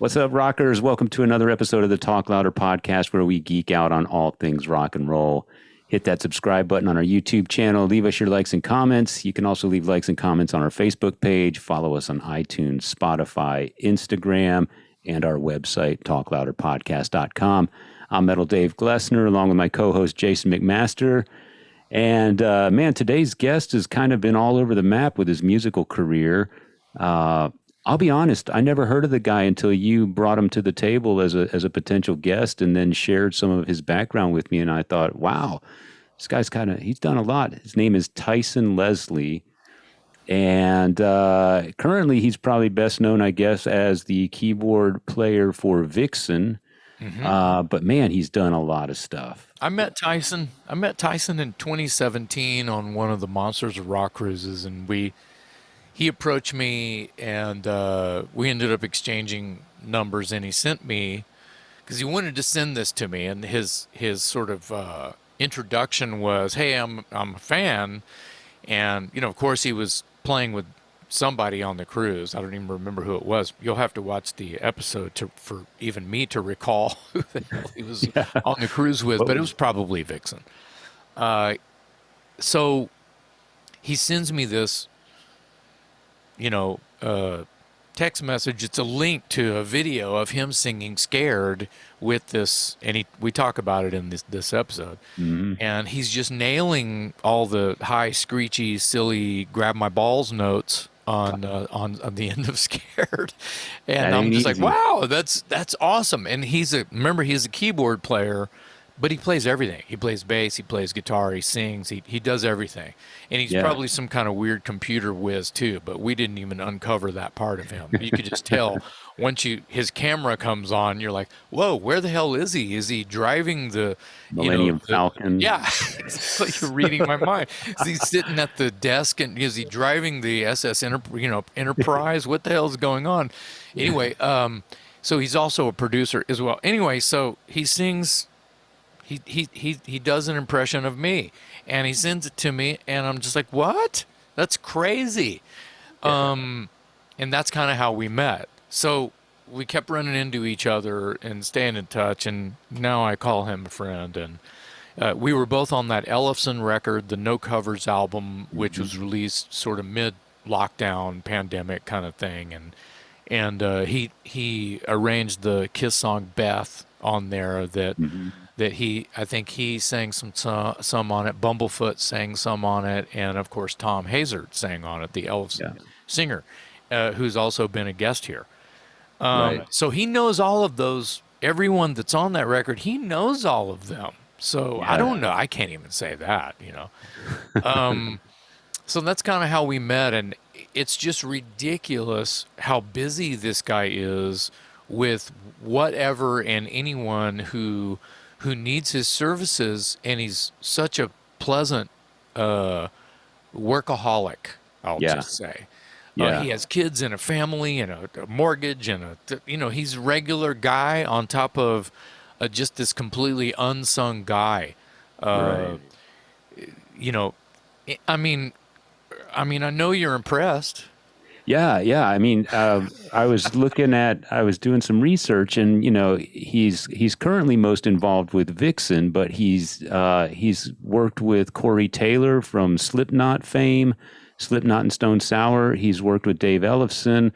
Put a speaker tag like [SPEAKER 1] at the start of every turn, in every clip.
[SPEAKER 1] What's up, rockers? Welcome to another episode of the Talk Louder podcast, where we geek out on all things rock and roll. Hit that subscribe button on our YouTube channel. Leave us your likes and comments. You can also leave likes and comments on our Facebook page. Follow us on iTunes, Spotify, Instagram, and our website, talklouderpodcast.com. I'm Metal Dave Glessner, along with my co-host Jason McMaster. And man, today's guest has kind of been all over the map with his musical career. I'll be honest, I never heard of the guy until you brought him to the table as a potential guest, and then shared some of his background with me. And I thought, wow, this guy's he's done a lot. His name is Tyson Leslie. And currently he's probably best known, I guess, as the keyboard player for Vixen. Mm-hmm. But man, he's done a lot of stuff.
[SPEAKER 2] I met Tyson in 2017 on one of the Monsters of Rock cruises, and he approached me, and we ended up exchanging numbers, and he sent me, because he wanted to send this to me, and his sort of introduction was, hey, I'm a fan. And, of course, he was playing with somebody on the cruise. I don't even remember who it was. You'll have to watch the episode for even me to recall who the hell he was on the cruise with, but it was probably Vixen. So he sends me this text message. It's a link to a video of him singing "Scared" with this, and we talk about it in this episode. Mm-hmm. And he's just nailing all the high, screechy, silly, grab my balls notes on the end of "Scared," and I'm just like, wow, that's awesome. And he's a keyboard player, but he plays everything. He plays bass, he plays guitar, he sings, he does everything. And he's probably some kind of weird computer whiz too, but we didn't even uncover that part of him. You could just tell once his camera comes on, you're like, whoa, where the hell is he? Is he driving the
[SPEAKER 1] Millennium Falcon?
[SPEAKER 2] Yeah, it's like you're reading my mind. Is he sitting at the desk, and is he driving the SS Enterprise? What the hell is going on? Anyway, so he's also a producer as well. Anyway, so he sings. He does an impression of me, and he sends it to me, and I'm just like, what? That's crazy. And that's kind of how we met. So we kept running into each other and staying in touch, and now I call him a friend. And we were both on that Ellefson record, the No Covers album, which was released sort of mid-lockdown pandemic kind of thing. And he arranged the Kiss song Beth on there that I think he sang some on it. Bumblefoot sang some on it, and of course Tom Hazard sang on it, the Ellefson singer, who's also been a guest here. Right. So he knows all of those. Everyone that's on that record, he knows all of them. So I don't know. I can't even say that, So that's kind of how we met, and it's just ridiculous how busy this guy is with whatever and anyone who needs his services, and he's such a pleasant workaholic, I'll just say. He has kids and a family and a mortgage and he's a regular guy on top of just this completely unsung guy. Right. I mean, I know you're impressed.
[SPEAKER 1] Yeah. I mean, I was doing some research, and he's currently most involved with Vixen, but he's worked with Corey Taylor from Slipknot fame, Slipknot and Stone Sour. He's worked with Dave Ellefson.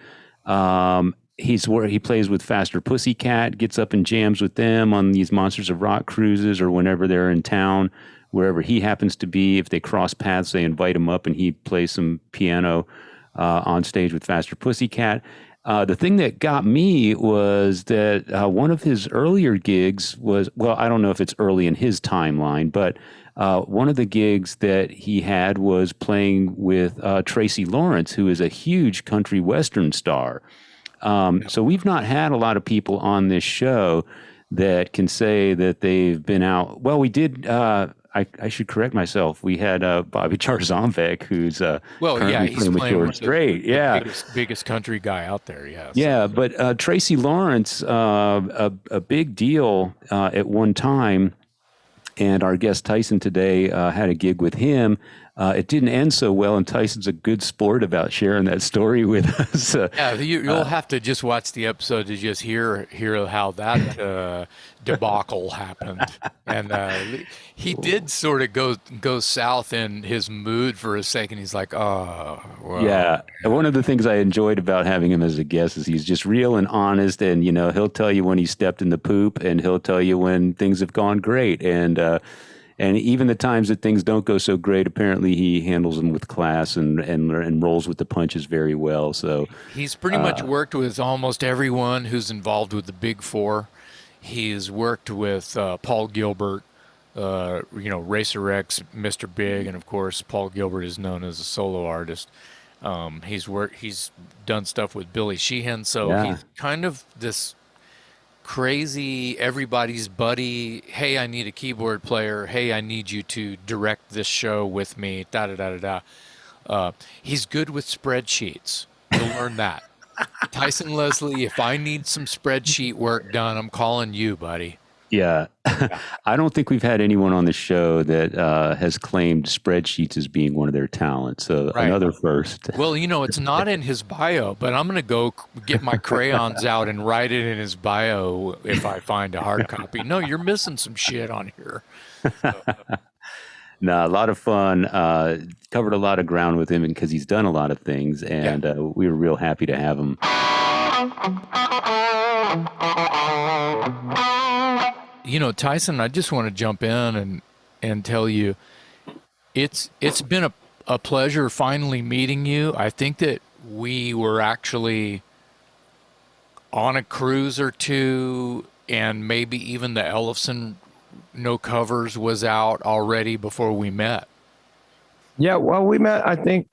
[SPEAKER 1] He plays with Faster Pussycat, gets up and jams with them on these Monsters of Rock cruises, or whenever they're in town, wherever he happens to be. If they cross paths, they invite him up, and he plays some piano on stage with Faster Pussycat. The thing that got me was that one of his earlier gigs was, well, I don't know if it's early in his timeline, but one of the gigs that he had was playing with Tracy Lawrence, who is a huge country western star. So we've not had a lot of people on this show that can say that they've been out. Well, we did. I should correct myself. We had Bobby Charzonvek, who's
[SPEAKER 2] he's playing with
[SPEAKER 1] Strait.
[SPEAKER 2] Biggest country guy out there.
[SPEAKER 1] But Tracy Lawrence, a big deal at one time, and our guest Tyson today had a gig with him. it didn't end so well, and Tyson's a good sport about sharing that story with us.
[SPEAKER 2] Yeah, you'll have to just watch the episode to just hear how that debacle happened. And he did sort of go south in his mood for a second. He's like, "Oh, well."
[SPEAKER 1] Yeah. And one of the things I enjoyed about having him as a guest is he's just real and honest. And, he'll tell you when he stepped in the poop, and he'll tell you when things have gone great. And even the times that things don't go so great, apparently he handles them with class and rolls with the punches very well. So
[SPEAKER 2] He's pretty much worked with almost everyone who's involved with the Big Four. He's worked with Paul Gilbert, Racer X, Mr. Big, and of course Paul Gilbert is known as a solo artist. He's done stuff with Billy Sheehan, so
[SPEAKER 1] yeah.
[SPEAKER 2] he's kind of this crazy everybody's buddy. Hey, I need a keyboard player. Hey, I need you to direct this show with me. Da da da da da. He's good with spreadsheets. You'll learn that. Tyson Leslie, if I need some spreadsheet work done, I'm calling you, buddy.
[SPEAKER 1] Yeah. I don't think we've had anyone on the show that has claimed spreadsheets as being one of their talents. So
[SPEAKER 2] Right.
[SPEAKER 1] another first.
[SPEAKER 2] Well, it's not in his bio, but I'm going to go get my crayons out and write it in his bio if I find a hard copy. No, you're missing some shit on here.
[SPEAKER 1] No, a lot of fun. Covered a lot of ground with him because he's done a lot of things, and we were real happy to have him.
[SPEAKER 2] Tyson, I just want to jump in and tell you, it's been a pleasure finally meeting you. I think that we were actually on a cruise or two, and maybe even the Ellefson No Covers was out already before we met.
[SPEAKER 3] Yeah, well, we met, I think,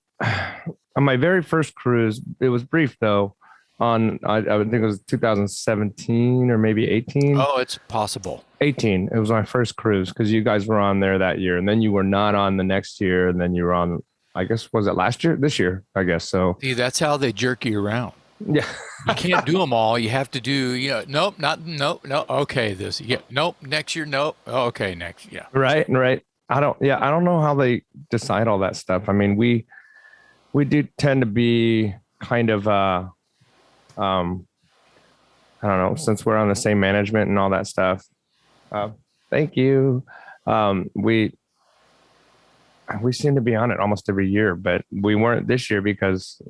[SPEAKER 3] on my very first cruise. It was brief, though. I think it was 2017 or maybe 18.
[SPEAKER 2] Oh, it's possible.
[SPEAKER 3] 18. It was my first cruise because you guys were on there that year, and then you were not on the next year, and then you were on, I guess, was it last year? This year, I guess. So
[SPEAKER 2] see, that's how they jerk you around.
[SPEAKER 3] Yeah.
[SPEAKER 2] You can't do them all. You have to do, nope, nope. Okay, this, nope, next year, nope. Oh, okay, next, yeah.
[SPEAKER 3] Right. I don't know how they decide all that stuff. I mean, we do tend to be kind of, I don't know, since we're on the same management and all that stuff. Thank you. We seem to be on it almost every year, but we weren't this year because,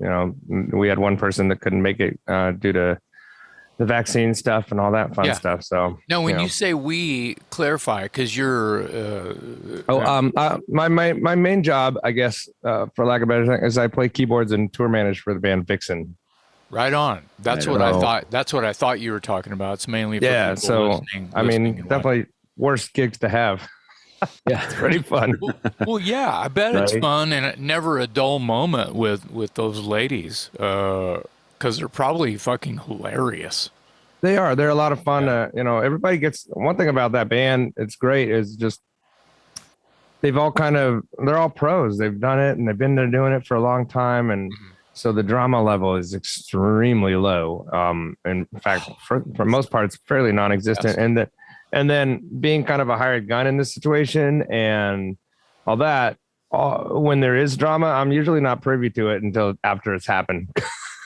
[SPEAKER 3] we had one person that couldn't make it due to the vaccine stuff and all that fun stuff. So
[SPEAKER 2] now, when you say we, clarify, because you're
[SPEAKER 3] my main job, I guess, for lack of a better thing, is I play keyboards and tour manage for the band Vixen.
[SPEAKER 2] Right on. That's what I thought. That's what I thought you were talking about. It's mainly for people listening.
[SPEAKER 3] I mean, definitely worst gigs to have. Yeah, it's pretty fun.
[SPEAKER 2] Well, yeah, I bet it's fun, and never a dull moment with those ladies, because they're probably fucking hilarious.
[SPEAKER 3] They are. They're a lot of fun. Everybody gets one thing about that band. It's great. Is just they're all pros. They've done it, and they've been there doing it for a long time, and so the drama level is extremely low. In fact, for most parts, fairly non-existent. Yes. And then being kind of a hired gun in this situation and all that, when there is drama, I'm usually not privy to it until after it's happened.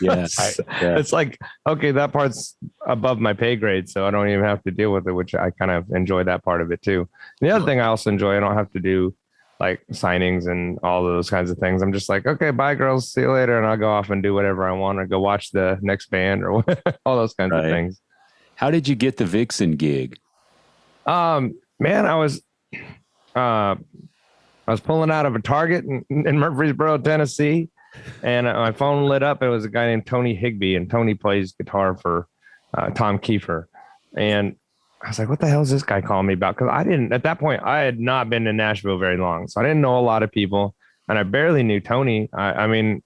[SPEAKER 1] Yes.
[SPEAKER 3] It's like, okay, that part's above my pay grade, so I don't even have to deal with it, which I kind of enjoy that part of it too. And the other thing I also enjoy, I don't have to do like signings and all those kinds of things. I'm just like, okay, bye girls, see you later. And I'll go off and do whatever I want or go watch the next band or all those kinds of things.
[SPEAKER 1] How did you get the Vixen gig?
[SPEAKER 3] Man, I was pulling out of a Target in Murfreesboro, Tennessee, and my phone lit up. It was a guy named Tony Higbee, and Tony plays guitar for Tom Kiefer. And I was like, what the hell is this guy calling me about? Because at that point, I had not been to Nashville very long. So I didn't know a lot of people, and I barely knew Tony. I mean,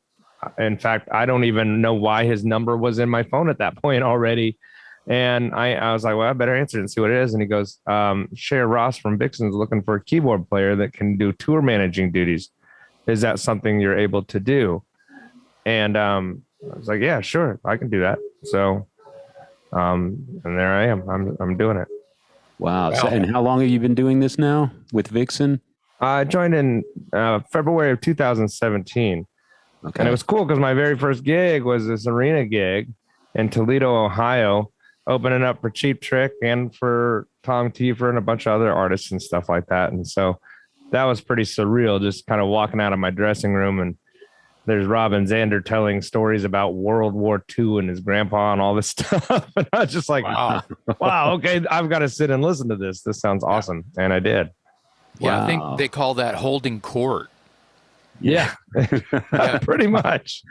[SPEAKER 3] in fact, I don't even know why his number was in my phone at that point already. And I was like, well, I better answer it and see what it is. And he goes, Cher Ross from Vixen's looking for a keyboard player that can do tour managing duties. Is that something you're able to do? And I was like, yeah, sure, I can do that. So, and there I am. I'm doing it.
[SPEAKER 1] Wow. So, and how long have you been doing this now with Vixen?
[SPEAKER 3] I joined in February of 2017.
[SPEAKER 1] Okay.
[SPEAKER 3] And it was cool because my very first gig was this arena gig in Toledo, Ohio, opening up for Cheap Trick and for Tom Tiefer and a bunch of other artists and stuff like that. And so that was pretty surreal, just kind of walking out of my dressing room and there's Robin Zander telling stories about World War II and his grandpa and all this stuff. And I was just like, wow, okay, I've got to sit and listen to this. This sounds awesome. And I did.
[SPEAKER 2] Yeah,
[SPEAKER 1] Wow.
[SPEAKER 2] I think they call that holding court.
[SPEAKER 3] Yeah, pretty much.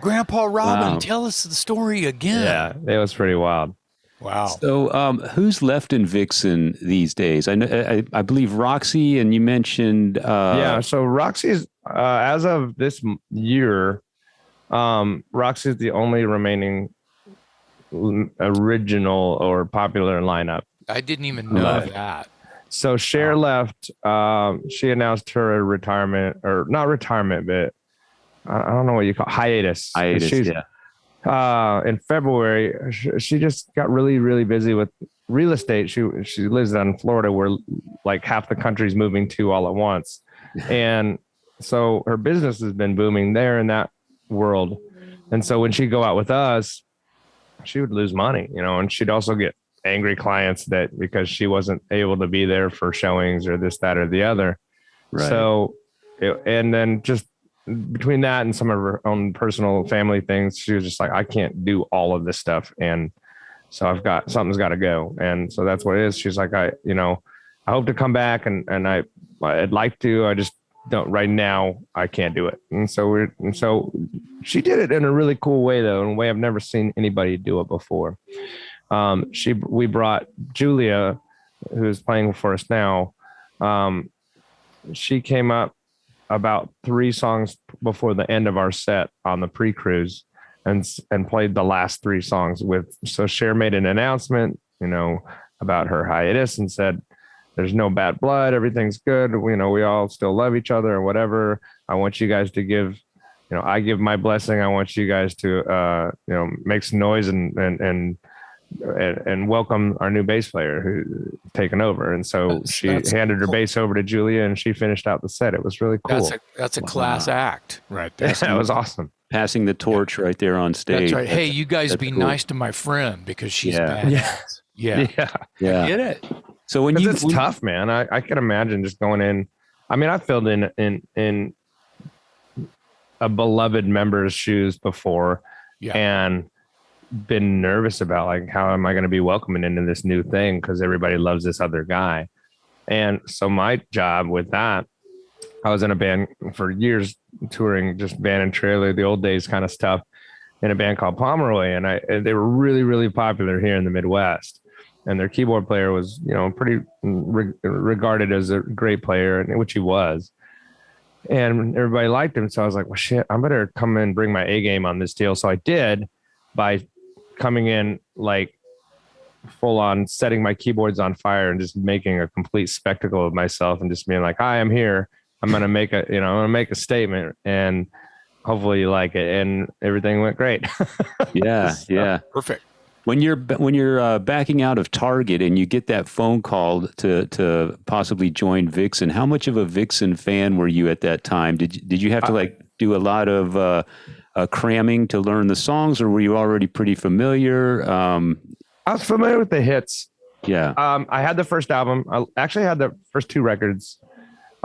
[SPEAKER 2] Grandpa Robin, tell us the story again.
[SPEAKER 3] Yeah, it was pretty wild.
[SPEAKER 2] Wow.
[SPEAKER 1] So, who's left in Vixen these days? I know, I believe Roxy, and you mentioned.
[SPEAKER 3] Yeah, so Roxy's as of this year, Roxy's the only remaining original or popular lineup.
[SPEAKER 2] I didn't even know that.
[SPEAKER 3] So Cher left. She announced her retirement, or not retirement, but I don't know what you call hiatus. In February, she just got really, really busy with real estate. She lives in Florida, where like half the country's moving to all at once, and so her business has been booming there in that world. And so when she'd go out with us, she would lose money, and she'd also get angry clients that because she wasn't able to be there for showings or this, that, or the other. Right. So, and then just between that and some of her own personal family things, she was just like, I can't do all of this stuff. And so something's got to go. And so that's what it is. She's like, I hope to come back and I'd like to, I just don't right now. I can't do it. And so she did it in a really cool way though, in a way I've never seen anybody do it before. We brought Julia, who's playing for us now. She came up about 3 songs before the end of our set on the pre-cruise and played the last 3 songs so Cher made an announcement, about her hiatus and said, there's no bad blood. Everything's good. We all still love each other or whatever. I want you guys to give, I give my blessing. I want you guys to, make some noise and welcome our new bass player who's taken over. And so she handed her bass over to Julia and she finished out the set. It was really cool.
[SPEAKER 2] That's a class act right there.
[SPEAKER 3] That was awesome.
[SPEAKER 1] Passing the torch right there on stage.
[SPEAKER 2] That's right. Hey, you guys be cool. Nice to my friend because she's bad.
[SPEAKER 1] Yeah.
[SPEAKER 2] I get it.
[SPEAKER 1] So
[SPEAKER 3] it's tough, man. I can imagine just going in. I mean, I filled in a beloved member's shoes before and been nervous about like, how am I going to be welcoming into this new thing? Cause everybody loves this other guy. And so my job with that, I was in a band for years touring, just van and trailer, the old days kind of stuff in a band called Pomeroy. And they were really, really popular here in the Midwest. And their keyboard player was, pretty regarded as a great player, which he was. And everybody liked him. So I was like, well, shit, I better come in and bring my A game on this deal. So I did by coming in like full on setting my keyboards on fire and just making a complete spectacle of myself and just being like, hi, I'm here. I'm going to make a statement and hopefully you like it. And everything went great.
[SPEAKER 1] Yeah.
[SPEAKER 2] Perfect.
[SPEAKER 1] When you're backing out of Target and you get that phone call to possibly join Vixen, how much of a Vixen fan were you at that time? Did you have to do a lot of cramming to learn the songs, or were you already pretty familiar?
[SPEAKER 3] I was familiar with the hits.
[SPEAKER 1] Yeah.
[SPEAKER 3] I had the first album. I actually had the first 2 records.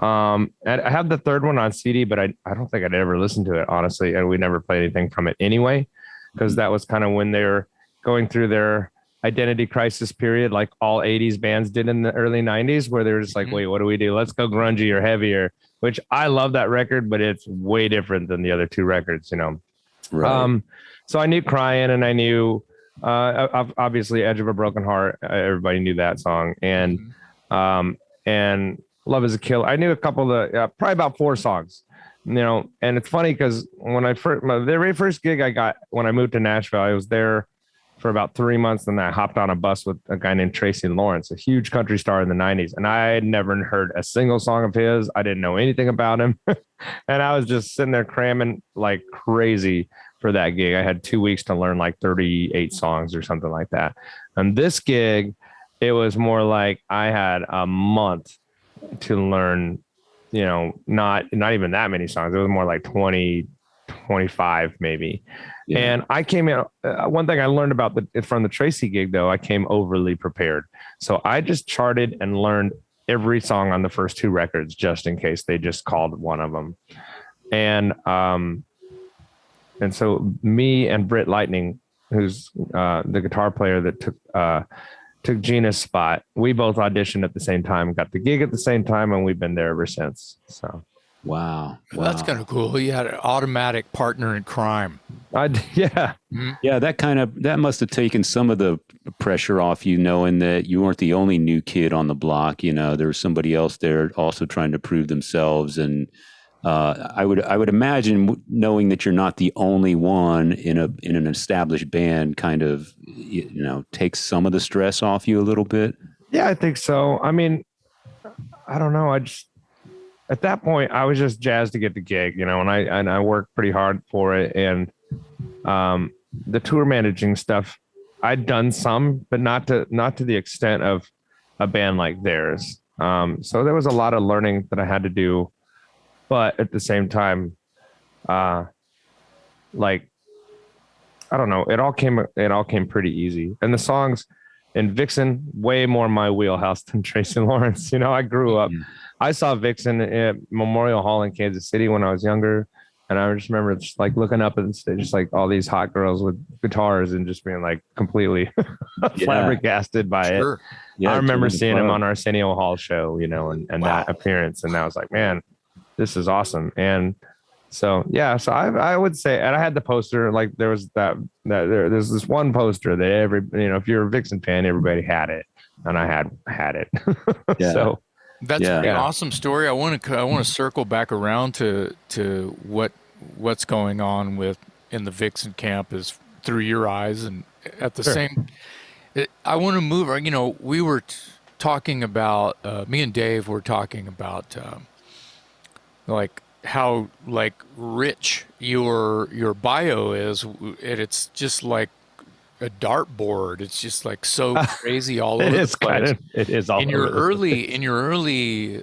[SPEAKER 3] And I have the third one on CD, but I don't think I'd ever listened to it, honestly. And we never played anything from it anyway, because that was kind of when they were going through their identity crisis period, like all 80s bands did in the early 90s, where they were just like, wait, what do we do? Let's go grungy or heavier, which I love that record, but it's way different than the other 2 records, Right. So I knew Crying and I knew, obviously Edge of a Broken Heart. Everybody knew that song. And Love is a Killer. I knew a couple of probably about 4 songs, and it's funny because when the very first gig I got when I moved to Nashville, I was there for about 3 months. And I hopped on a bus with a guy named Tracy Lawrence, a huge country star in the 90s. And I had never heard a single song of his. I didn't know anything about him. And I was just sitting there cramming like crazy for that gig. I had 2 weeks to learn like 38 songs or something like that. And this gig, it was more like I had a month to learn not even that many songs. It was more like 20, 25 maybe.
[SPEAKER 1] Yeah.
[SPEAKER 3] And I came in. One thing I learned from the Tracy gig, though, I came overly prepared. So I just charted and learned every song on the first 2 records, just in case they just called one of them. And so me and Britt Lightning, who's the guitar player that took Gina's spot, we both auditioned at the same time, got the gig at the same time, and we've been there ever since. So.
[SPEAKER 2] Wow. That's kind of cool. You had an automatic partner in crime.
[SPEAKER 3] Yeah.
[SPEAKER 1] Yeah, that must have taken some of the pressure off you, knowing that you weren't the only new kid on the block. There was somebody else there also trying to prove themselves. And I would imagine, knowing that you're not the only one in an established band, kind of takes some of the stress off you a little bit.
[SPEAKER 3] Yeah, I think so. I mean, I don't know. At that point, I was just jazzed to get the gig, and I worked pretty hard for it. And the tour managing stuff, I'd done some, but not to the extent of a band like theirs. So there was a lot of learning that I had to do, but at the same time, I don't know, it all came pretty easy. And the songs in Vixen, way more my wheelhouse than Tracy Lawrence. I grew up. I saw Vixen at Memorial Hall in Kansas City when I was younger. And I just remember just like looking up and just like all these hot girls with guitars and just being like completely flabbergasted by it. Yeah, I remember seeing him on Arsenio Hall show, and that appearance. And I was like, man, this is awesome. And so, yeah, so I would say, and I had the poster, like there was there's this one poster that if you're a Vixen fan, everybody had it. And I had it.
[SPEAKER 1] Yeah.
[SPEAKER 3] So.
[SPEAKER 2] That's a pretty awesome story. I want to circle back around to what's going on in the Vixen camp is through your eyes, and at the same, I want to move. We were talking about me and Dave were talking about like how like rich your bio is, and it's just like a dartboard. It's just like so crazy all over the place.
[SPEAKER 3] It is all
[SPEAKER 2] in your early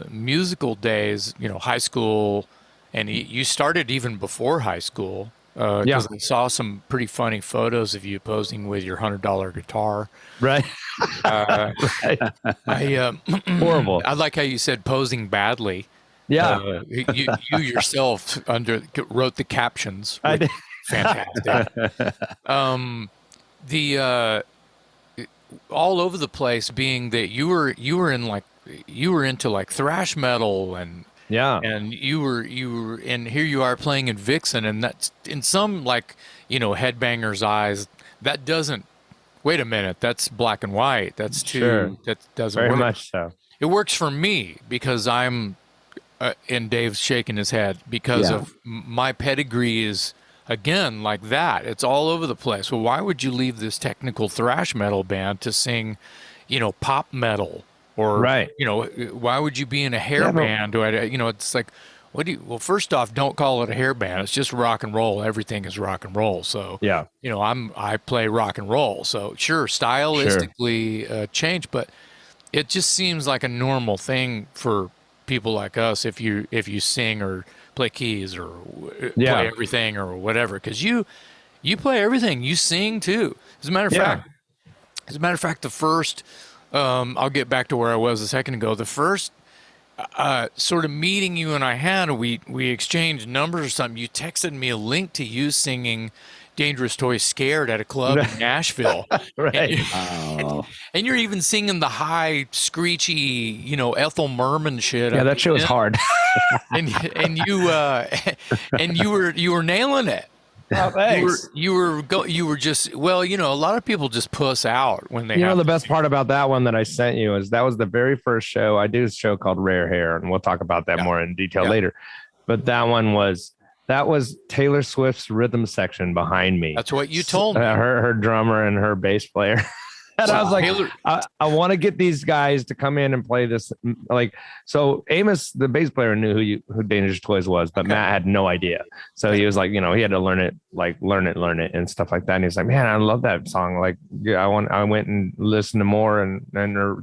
[SPEAKER 2] musical days, high school, and you started even before high school. Because I saw some pretty funny photos of you posing with your $100 guitar.
[SPEAKER 3] Right.
[SPEAKER 2] Horrible. I like how you said posing badly.
[SPEAKER 3] Yeah.
[SPEAKER 2] You yourself wrote the captions.
[SPEAKER 3] I did.
[SPEAKER 2] Fantastic. All over the place, being that you were into like thrash metal and you were and here you are playing in Vixen, and that's in some headbangers' eyes that doesn't. Wait a minute, that's black and white. That's too. That doesn't
[SPEAKER 3] very
[SPEAKER 2] work.
[SPEAKER 3] much so.
[SPEAKER 2] It works for me because I'm. And Dave's shaking his head because of my pedigree is. Again, like that, it's all over the place. Well, why would you leave this technical thrash metal band to sing, pop metal? Or, why would you be in a hair band? It's like, well, first off, don't call it a hair band. It's just rock and roll. Everything is rock and roll. So, I play rock and roll. So, sure, stylistically change, but it just seems like a normal thing for people like us if you sing or play keys or play everything or whatever, because you play everything. You sing too. As a matter of fact, the first I'll get back to where I was a second ago. The first sort of meeting you and I had, we exchanged numbers or something. You texted me a link to you singing Dangerous Toys Scared at a club in Nashville.
[SPEAKER 3] Right.
[SPEAKER 2] And you're even singing the high, screechy, Ethel Merman shit.
[SPEAKER 3] Yeah, that shit was hard.
[SPEAKER 2] and you were nailing it.
[SPEAKER 3] Oh, thanks.
[SPEAKER 2] You were just, well, a lot of people just puss out when they
[SPEAKER 3] the best part about that one that I sent you is that was the very first show. I do a show called Rare Hair, and we'll talk about that more in detail later. But that was Taylor Swift's rhythm section behind me.
[SPEAKER 2] That's what you told me.
[SPEAKER 3] Her drummer and her bass player. I was like,
[SPEAKER 2] Taylor,
[SPEAKER 3] I want to get these guys to come in and play this. Like, so Amos, the bass player, knew who Dangerous Toys was, but Matt had no idea. So he was like, he had to learn it and stuff like that. And he's like, man, I love that song. Like, yeah, I went and listened to more and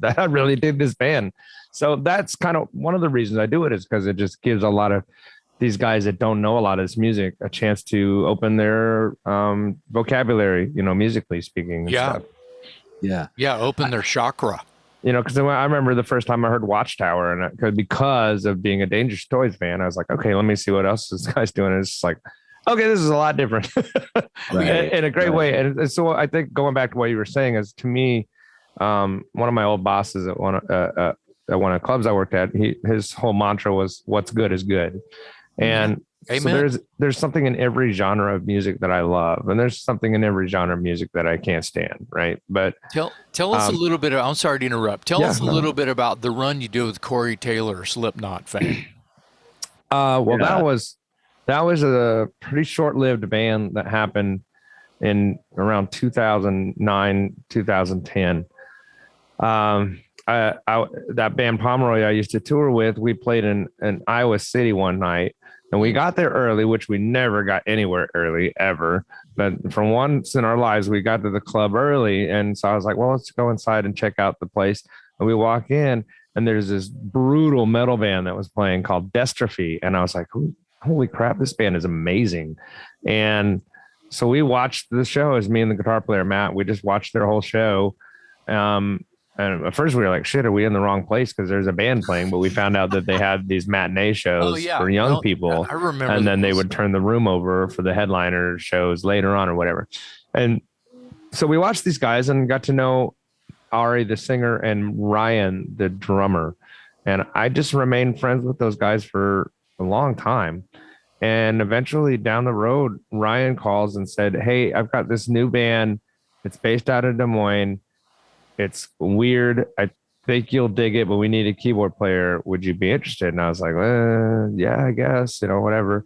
[SPEAKER 3] I really did this band. So that's kind of one of the reasons I do it, is because it just gives a lot of these guys that don't know a lot of this music a chance to open their vocabulary, musically speaking. And stuff.
[SPEAKER 2] Yeah. Open their chakra.
[SPEAKER 3] Because I remember the first time I heard Watchtower, and because of being a Dangerous Toys fan, I was like, okay, let me see what else this guy's doing. And it's just like, okay, this is a lot different in a great way. And so I think going back to what you were saying is, to me, one of my old bosses at one of the clubs I worked at, his whole mantra was, "What's good is good." And so there's something in every genre of music that I love, and there's something in every genre of music that I can't stand. Right. But
[SPEAKER 2] tell us a little bit. I'm sorry to interrupt. Tell us a little bit about the run you did with Corey Taylor, Slipknot fan.
[SPEAKER 3] That was a pretty short-lived band that happened in around 2009, 2010. That band Pomeroy I used to tour with, we played in Iowa City one night, and we got there early, which we never got anywhere early ever. But for once in our lives, we got to the club early. And so I was like, well, let's go inside and check out the place. And we walk in, and there's this brutal metal band that was playing called Dystrophy. And I was like, holy crap, this band is amazing. And so we watched the show, as me and the guitar player, Matt. We just watched their whole show. And at first we were like, shit, are we in the wrong place? Because there's a band playing. But we found out that they had these matinee shows for young people.
[SPEAKER 2] I remember.
[SPEAKER 3] And then they would turn the room over for the headliner shows later on or whatever. And so we watched these guys and got to know Ari, the singer, and Ryan, the drummer. And I just remained friends with those guys for a long time. And eventually down the road, Ryan calls and said, hey, I've got this new band. It's based out of Des Moines. It's weird. I think you'll dig it, but we need a keyboard player. Would you be interested? And I was like, yeah, I guess, whatever.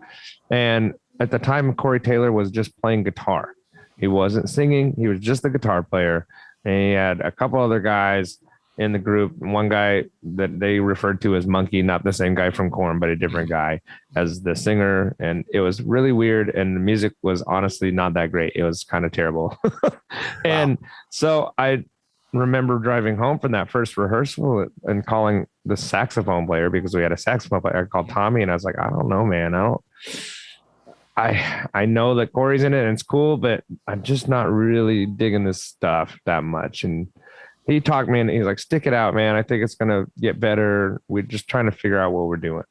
[SPEAKER 3] And at the time, Corey Taylor was just playing guitar. He wasn't singing. He was just the guitar player. And he had a couple other guys in the group. One guy that they referred to as Monkey, not the same guy from Korn, but a different guy as the singer. And it was really weird. And the music was honestly not that great. It was kind of terrible. And so I remember driving home from that first rehearsal and calling the saxophone player, because we had a saxophone player called Tommy. And I was like, I don't know, man. I know that Corey's in it and it's cool, but I'm just not really digging this stuff that much. And he talked me and he's like, stick it out, man. I think it's going to get better. We're just trying to figure out what we're doing.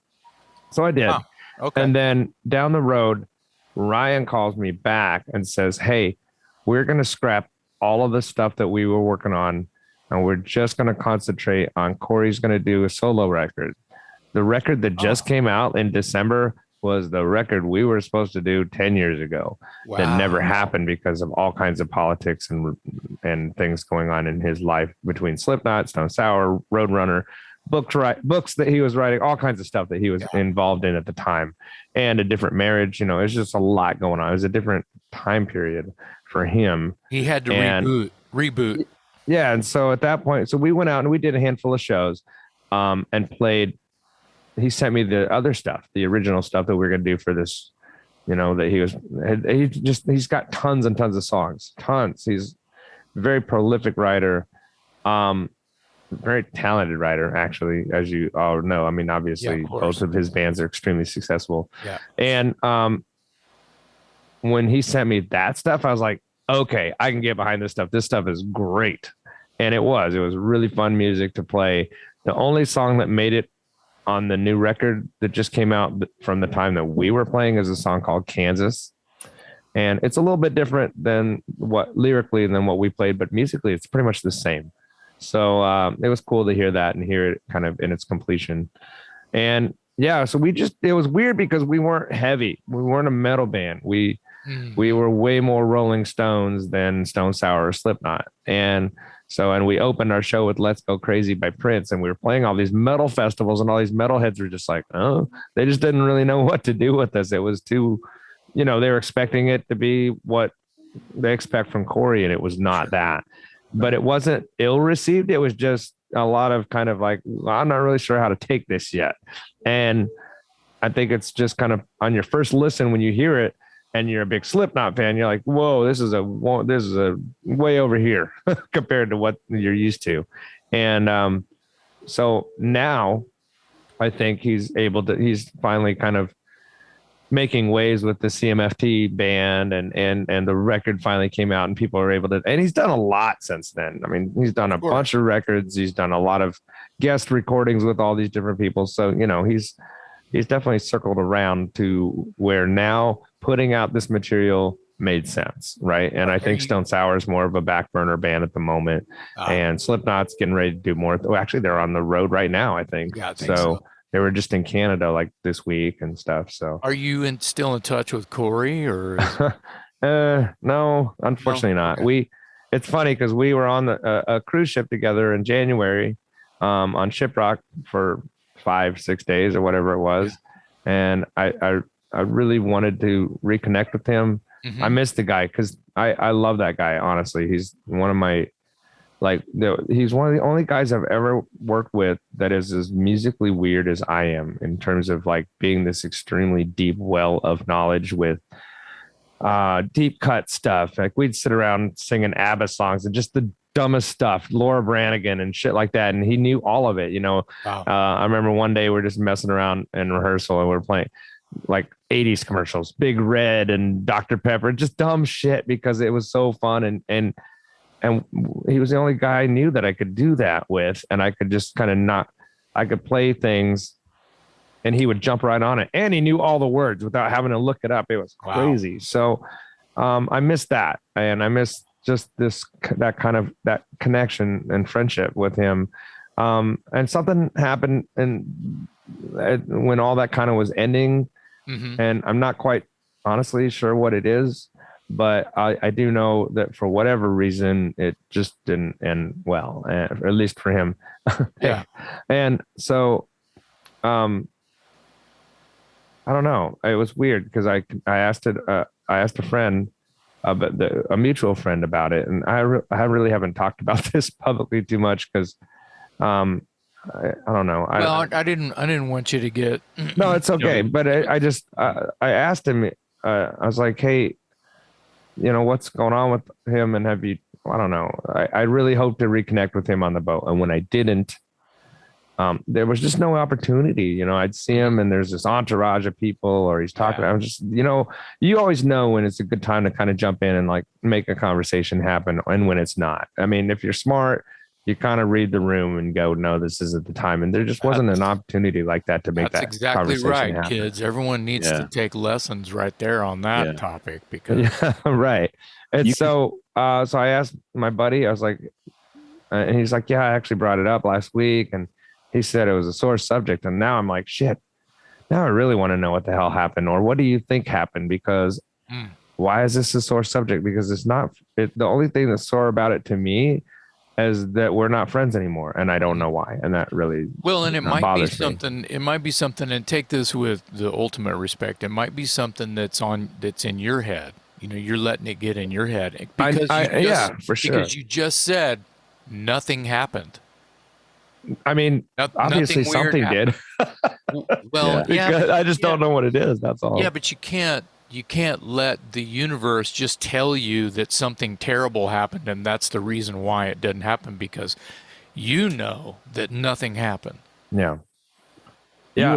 [SPEAKER 3] So I did. Oh, okay. And then down the road, Ryan calls me back and says, hey, we're going to scrap all of the stuff that we were working on, and we're just going to concentrate on Corey's going to do a solo record. The record that just came out in December was the record we were supposed to do 10 years ago. Wow. That never happened because of all kinds of politics and things going on in his life between Slipknot, Stone Sour, Roadrunner, books that he was writing, all kinds of stuff that he was involved in at the time, and a different marriage. It's just a lot going on. It was a different time period for him.
[SPEAKER 2] He had to reboot.
[SPEAKER 3] Yeah. And so at that point, so we went out and we did a handful of shows and played. He sent me the other stuff, the original stuff that we were going to do for this, that he's got tons and tons of songs, tons. He's a very prolific writer, very talented writer, actually, as you all know. I mean, obviously both of his bands are extremely successful. Yeah. And, when he sent me that stuff, I was like, okay, I can get behind this stuff. This stuff is great. And it was really fun music to play. The only song that made it on the new record that just came out from the time that we were playing is a song called Kansas. And it's a little bit different than what we played, but musically it's pretty much the same. So it was cool to hear that and hear it kind of in its completion. And yeah, so it was weird because we weren't heavy. We weren't a metal band. We were way more Rolling Stones than Stone Sour or Slipknot. And we opened our show with Let's Go Crazy by Prince, and we were playing all these metal festivals, and all these metalheads were just like, oh, they just didn't really know what to do with us. It was too, they were expecting it to be what they expect from Corey, and it was not that. but it wasn't ill received. It was just a lot of kind of like, well, I'm not really sure how to take this yet. And I think it's just kind of on your first listen when you hear it and you're a big Slipknot fan, you're like, whoa, this is a way over here compared to what you're used to. And so now I think he's finally kind of making waves with the CMFT band, and the record finally came out and people are able to, and he's done a lot since then. I mean, he's done a bunch of records. He's done a lot of guest recordings with all these different people. So, you know, he's definitely circled around to where now putting out this material made sense. Right. And I think Stone Sour is more of a back burner band at the moment, and Slipknot's getting ready to do more. Well, actually they're on the road right now, I think.
[SPEAKER 2] Yeah, I think so.
[SPEAKER 3] They were just in Canada like this week and stuff. So
[SPEAKER 2] are you still in touch with Corey or?
[SPEAKER 3] No, unfortunately not. Okay. It's funny because we were on a cruise ship together in January on Shiprock for 5-6 days or whatever it was. Yeah. And I really wanted to reconnect with him. Mm-hmm. I missed the guy because I love that guy. Honestly, he's one of my, he's one of the only guys I've ever worked with that is as musically weird as I am, in terms of like being this extremely deep well of knowledge with deep cut stuff. Like we'd sit around singing ABBA songs and just the dumbest stuff, Laura Branigan and shit like that. And he knew all of it, you know. Wow. I remember one day we're just messing around in rehearsal and we're playing like 80s commercials, Big Red and Dr. Pepper, just dumb shit because it was so fun. And he was the only guy I knew that I could do that with. And I could just kind of I could play things and he would jump right on it. And he knew all the words without having to look it up. It was crazy. Wow. So I missed that. And I missed just that connection and friendship with him. And something happened and when all that kind of was ending, mm-hmm. and I'm not quite honestly sure what it is, but I do know that for whatever reason, it just didn't end well, or at least for him. Yeah. And so, I don't know. It was weird because I asked a friend, a mutual friend about it. And I really haven't talked about this publicly too much because, I don't know.
[SPEAKER 2] I didn't want you to get.
[SPEAKER 3] No, it's okay. But I asked him, I was like, hey, you know, what's going on with him? And have you, I don't know. I really hope to reconnect with him on the boat. And when I didn't, there was just no opportunity. You know, I'd see him and there's this entourage of people or he's talking. I'm just, you know, you always know when it's a good time to kind of jump in and like make a conversation happen and when it's not. I mean, if you're smart, you kind of read the room and go, no, this isn't the time. And there just wasn't an opportunity like that to make that
[SPEAKER 2] exactly right,
[SPEAKER 3] happen.
[SPEAKER 2] Kids. Everyone needs to take lessons right there on that topic because
[SPEAKER 3] right. And so I asked my buddy, I was like, and he's like, yeah, I actually brought it up last week. And he said it was a sore subject. And now I'm like, shit, now I really want to know what the hell happened or what do you think happened? Because why is this a sore subject? Because it's not, the only thing that's sore about it to me is that we're not friends anymore, and I don't know why, and that really
[SPEAKER 2] and it might be something. It might be something, and take this with the ultimate respect. It might be something that's in your head. You know, you're letting it get in your head because
[SPEAKER 3] for sure.
[SPEAKER 2] Because you just said nothing happened.
[SPEAKER 3] I mean, obviously something did.
[SPEAKER 2] Well,
[SPEAKER 3] I just don't know what it is. That's all.
[SPEAKER 2] Yeah, but you can't let the universe just tell you that something terrible happened and that's the reason why it didn't happen because you know that nothing happened.
[SPEAKER 3] Yeah. Yeah.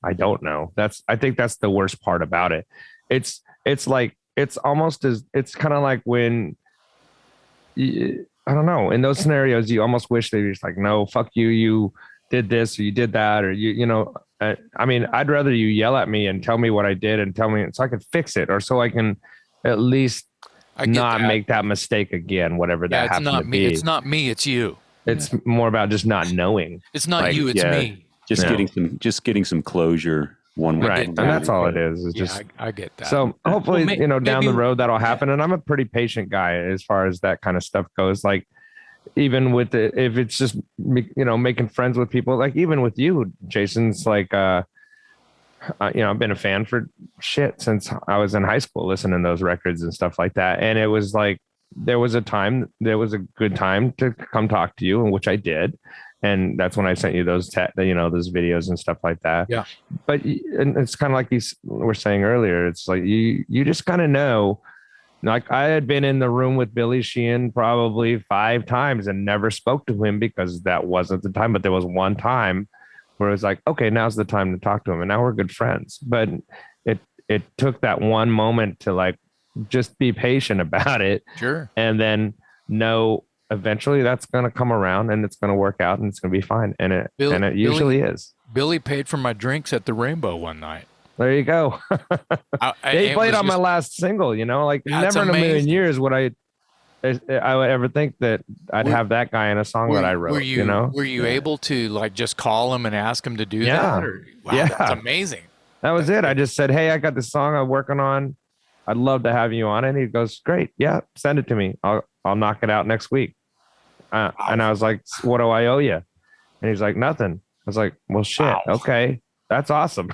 [SPEAKER 3] I don't know. I think that's the worst part about it. It's like, it's almost as, it's kind of like when I don't know, in those scenarios, you almost wish they were just like, no, fuck you. You did this or you did that, or you know, I mean, I'd rather you yell at me and tell me what I did and tell me so I can fix it or so I can at least not make that mistake again, whatever that happens to be.
[SPEAKER 2] It's not me, it's you.
[SPEAKER 3] It's more about just not knowing.
[SPEAKER 2] It's not you, it's me.
[SPEAKER 1] Getting some closure one way.
[SPEAKER 3] Right. And that's all it is. It's just
[SPEAKER 2] I get that.
[SPEAKER 3] So hopefully, down the road that'll happen. And I'm a pretty patient guy as far as that kind of stuff goes. Like even with if it's just, making friends with people, like even with you, Jason's like, I've been a fan for shit since I was in high school, listening to those records and stuff like that. And it was like, there was a good time to come talk to you, and which I did. And that's when I sent you those, those videos and stuff like that.
[SPEAKER 2] Yeah.
[SPEAKER 3] But and it's kind of like you were saying earlier. It's like you just kind of know. Like I had been in the room with Billy Sheehan probably 5 times and never spoke to him because that wasn't the time. But there was one time where it was like, okay, now's the time to talk to him, and now we're good friends. But it took that one moment to like just be patient about it.
[SPEAKER 2] Sure.
[SPEAKER 3] And then know eventually that's going to come around and it's going to work out and it's going to be fine. And it usually is.
[SPEAKER 2] Billy paid for my drinks at the Rainbow one night.
[SPEAKER 3] There you go. They played on my last single, like never in a million years would I would ever think that I'd have that guy in a song that I wrote.
[SPEAKER 2] Were you able to like just call him and ask him to do that? Wow,
[SPEAKER 3] yeah.
[SPEAKER 2] That's amazing.
[SPEAKER 3] That was it. I just said, hey, I got this song I'm working on. I'd love to have you on it. And he goes, great. Yeah, send it to me. I'll knock it out next week. And I was like, what do I owe you? And he's like, nothing. I was like, well, shit. Wow. Okay. That's awesome.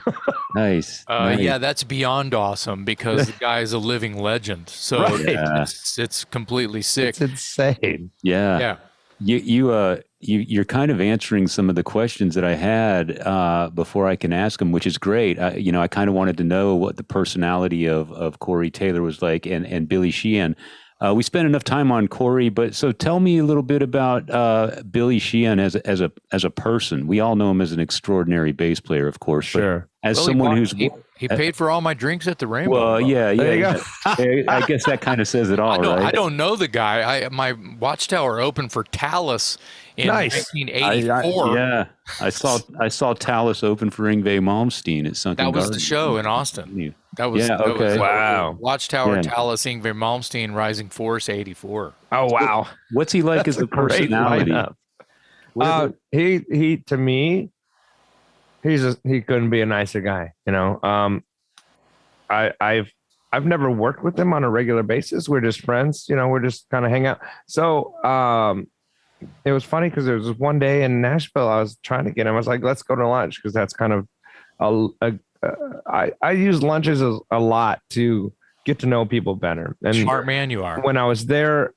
[SPEAKER 1] Nice.
[SPEAKER 2] Yeah, that's beyond awesome because the guy is a living legend. So it's completely sick.
[SPEAKER 3] It's insane.
[SPEAKER 1] Yeah. Yeah. You're kind of answering some of the questions that I had before I can ask them, which is great. I kind of wanted to know what the personality of Corey Taylor was like and Billy Sheehan. We spent enough time on Corey, but so tell me a little bit about Billy Sheehan as a person. We all know him as an extraordinary bass player, of course.
[SPEAKER 3] Sure.
[SPEAKER 1] As someone who's
[SPEAKER 2] he paid for all my drinks at the Rainbow.
[SPEAKER 1] Well, yeah.
[SPEAKER 3] There you go.
[SPEAKER 1] I guess that kind of says it all, right?
[SPEAKER 2] I don't know the guy. My Watchtower opened for Talus in 1984.
[SPEAKER 1] I saw Talus open for Yngwie Malmsteen at Sunken Garden.
[SPEAKER 2] That was the show in Austin. That was
[SPEAKER 3] wow.
[SPEAKER 2] Watchtower, Talus, Yngwie Malmsteen, Rising Force, 84.
[SPEAKER 3] Oh wow.
[SPEAKER 1] What's he like as a personality?
[SPEAKER 3] He to me, he couldn't be a nicer guy. I've never worked with him on a regular basis. We're just friends. We're just kind of hang out. So it was funny because there was one day in Nashville I was trying to get him. I was like, let's go to lunch because that's kind of I use lunches a lot to get to know people better. And
[SPEAKER 2] smart man you are.
[SPEAKER 3] When I was there,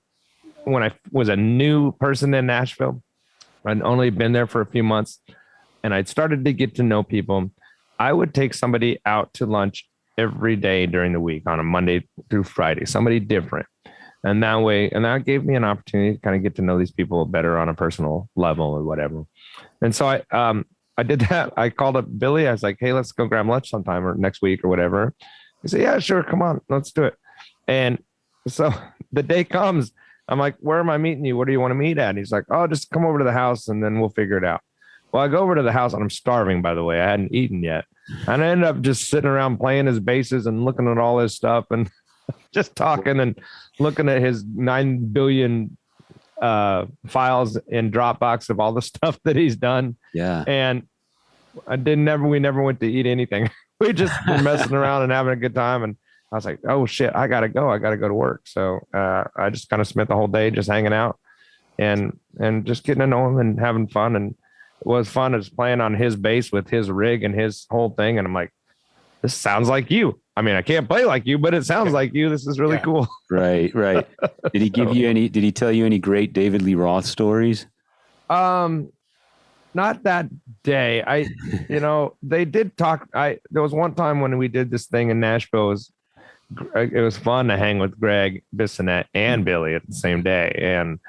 [SPEAKER 3] when I was a new person in Nashville, I'd only been there for a few months, and I'd started to get to know people. I would take somebody out to lunch every day during the week on a Monday through Friday, somebody different. And that gave me an opportunity to kind of get to know these people better on a personal level or whatever. And so I did that. I called up Billy. I was like, hey, let's go grab lunch sometime or next week or whatever. He said, yeah, sure. Come on, let's do it. And so the day comes, I'm like, where am I meeting you? What do you want to meet at? And he's like, oh, just come over to the house and then we'll figure it out. Well, I go over to the house and I'm starving, by the way. I hadn't eaten yet. And I ended up just sitting around playing his basses and looking at all his stuff and just talking and looking at his 9 billion files in Dropbox of all the stuff that he's done.
[SPEAKER 1] Yeah.
[SPEAKER 3] And we never went to eat anything. We just were messing around and having a good time. And I was like, oh shit, I gotta go to work. So I just kind of spent the whole day just hanging out and just getting to know him and having fun. And it was fun as playing on his bass with his rig and his whole thing. And I'm like, this sounds like you. I mean, I can't play like you, but it sounds like you. This is really cool.
[SPEAKER 1] Right. Did he did he tell you any great David Lee Roth stories?
[SPEAKER 3] Not that day. They did talk. There was one time when we did this thing in Nashville. It was fun to hang with Greg Bissonette and Billy at the same day. And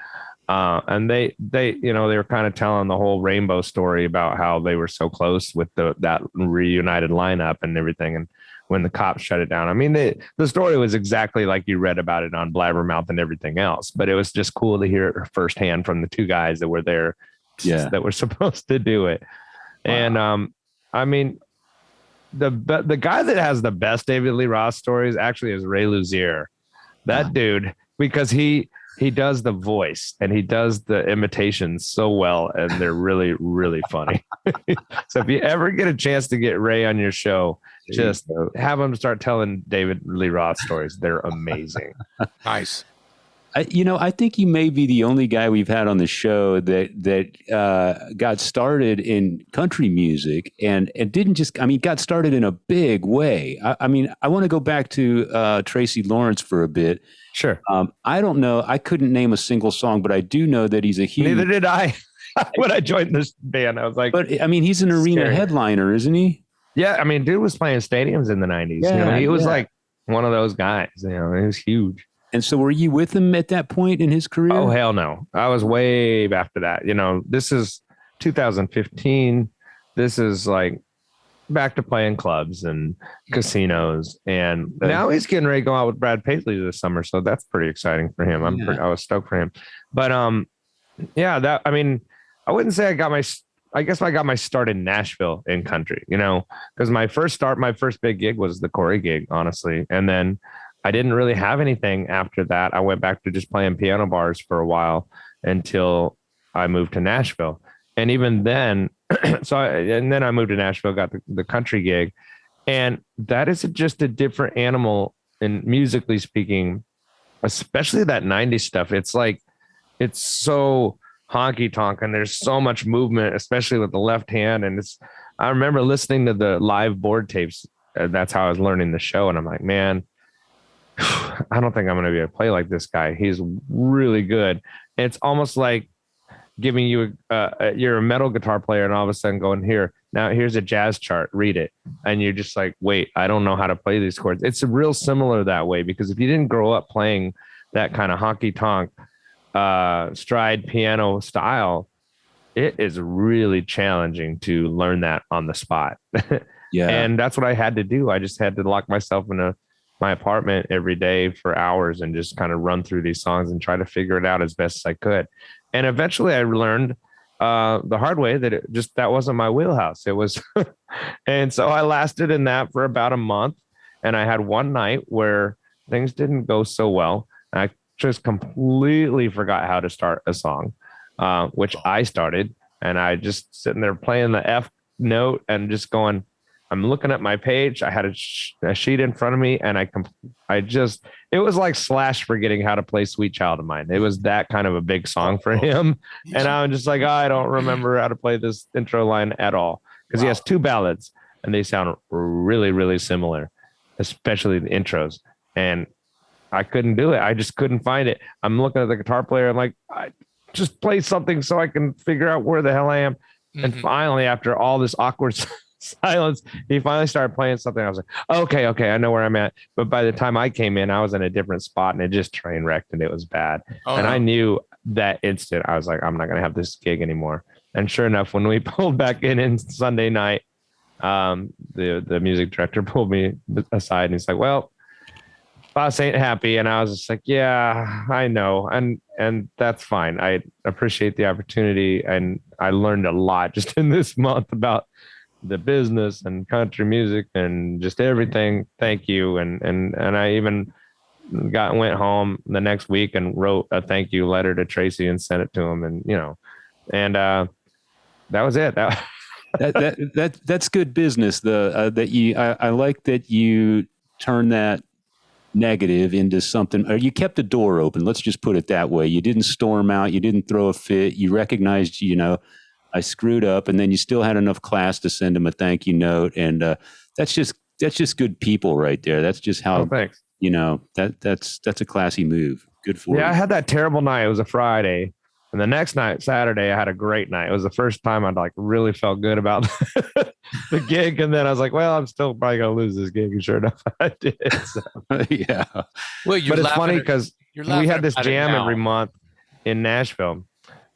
[SPEAKER 3] they were kind of telling the whole Rainbow story about how they were so close with that reunited lineup and everything. And when the cops shut it down, I mean, the story was exactly like you read about it on Blabbermouth and everything else, but it was just cool to hear it firsthand from the two guys that were there that were supposed to do it. Wow. And, I mean, the guy that has the best David Lee Roth stories actually is Ray Luzier. That dude, because he does the voice and he does the imitations so well, and they're really, really funny. So if you ever get a chance to get Ray on your show, just have him start telling David Lee Roth stories. They're amazing.
[SPEAKER 2] Nice.
[SPEAKER 1] I think you may be the only guy we've had on the show that got started in country music and didn't just. I mean, got started in a big way. I mean, I want to go back to Tracy Lawrence for a bit.
[SPEAKER 3] Sure.
[SPEAKER 1] I don't know. I couldn't name a single song, but I do know that he's a huge.
[SPEAKER 3] Neither did I. When I joined this band, I was like,
[SPEAKER 1] but I mean, he's an arena
[SPEAKER 3] scary.
[SPEAKER 1] headliner, isn't he?
[SPEAKER 3] Yeah, I mean, dude was playing stadiums in the 90s.
[SPEAKER 1] Yeah,
[SPEAKER 3] he was
[SPEAKER 1] yeah.
[SPEAKER 3] like one of those guys. He was huge.
[SPEAKER 1] And so, were you with him at that point in his career?
[SPEAKER 3] Oh, hell no. I was way after that. This is 2015. This is like back to playing clubs and casinos. And now he's getting ready to go out with Brad Paisley this summer. So that's pretty exciting for him. I was stoked for him. But I wouldn't say I guess I got my start in Nashville in country, because my first big gig was the Corey gig, honestly. And then I didn't really have anything after that. I went back to just playing piano bars for a while until I moved to Nashville. And even then, then I moved to Nashville, got the country gig. And that is just a different animal in musically speaking, especially that 90s stuff. It's like, it's so honky tonk and there's so much movement, especially with the left hand. And I remember listening to the live board tapes. That's how I was learning the show. And I'm like, man, I don't think I'm going to be able to play like this guy. He's really good. It's almost like giving you you're a metal guitar player and all of a sudden going, here's a jazz chart, read it. And you're just like, wait, I don't know how to play these chords. It's real similar that way, because if you didn't grow up playing that kind of honky tonk stride piano style, it is really challenging to learn that on the spot.
[SPEAKER 1] Yeah.
[SPEAKER 3] And that's what I had to do. I just had to lock myself in my apartment every day for hours and just kind of run through these songs and try to figure it out as best as I could. And eventually I learned the hard way that that wasn't my wheelhouse. It was, and so I lasted in that for about a month. And I had one night where things didn't go so well. I just completely forgot how to start a song, which I started, and I just sitting there playing the F note and just going, I'm looking at my page. I had a sheet in front of me, and it was like Slash forgetting how to play Sweet Child of Mine. It was that kind of a big song for him. And I'm just like, I don't remember how to play this intro line at all, because he has two ballads and they sound really, really similar, especially the intros. And I couldn't do it. I just couldn't find it. I'm looking at the guitar player. I'm like, I just play something so I can figure out where the hell I am. Mm-hmm. And finally, after all this awkward silence, he finally started playing something. I was like, okay, I know where I'm at. But by the time I came in, I was in a different spot and it just train wrecked and it was bad. I knew that instant, I was like, I'm not going to have this gig anymore. And sure enough, when we pulled back in Sunday night, the music director pulled me aside and he's like, well, boss ain't happy. And I was just like, yeah, I know. And that's fine. I appreciate the opportunity. And I learned a lot just in this month about the business and country music and just everything. Thank you. And I even went home the next week and wrote a thank you letter to Tracy and sent it to him. And, that was it.
[SPEAKER 1] That's good business. I like that you turn that negative into something, or you kept the door open. Let's just put it that way. You didn't storm out. You didn't throw a fit. You recognized, I screwed up, and then you still had enough class to send him a thank you note. And that's just good people right there. That's just how,
[SPEAKER 3] thanks.
[SPEAKER 1] That's a classy move. Good for you.
[SPEAKER 3] Yeah, I had that terrible night. It was a Friday. And the next night, Saturday, I had a great night. It was the first time I'd really felt good about the gig. And then I was like, well, I'm still probably going to lose this gig. And sure enough, I did. So.
[SPEAKER 1] Yeah.
[SPEAKER 3] Well, but it's funny because we had this jam every month in Nashville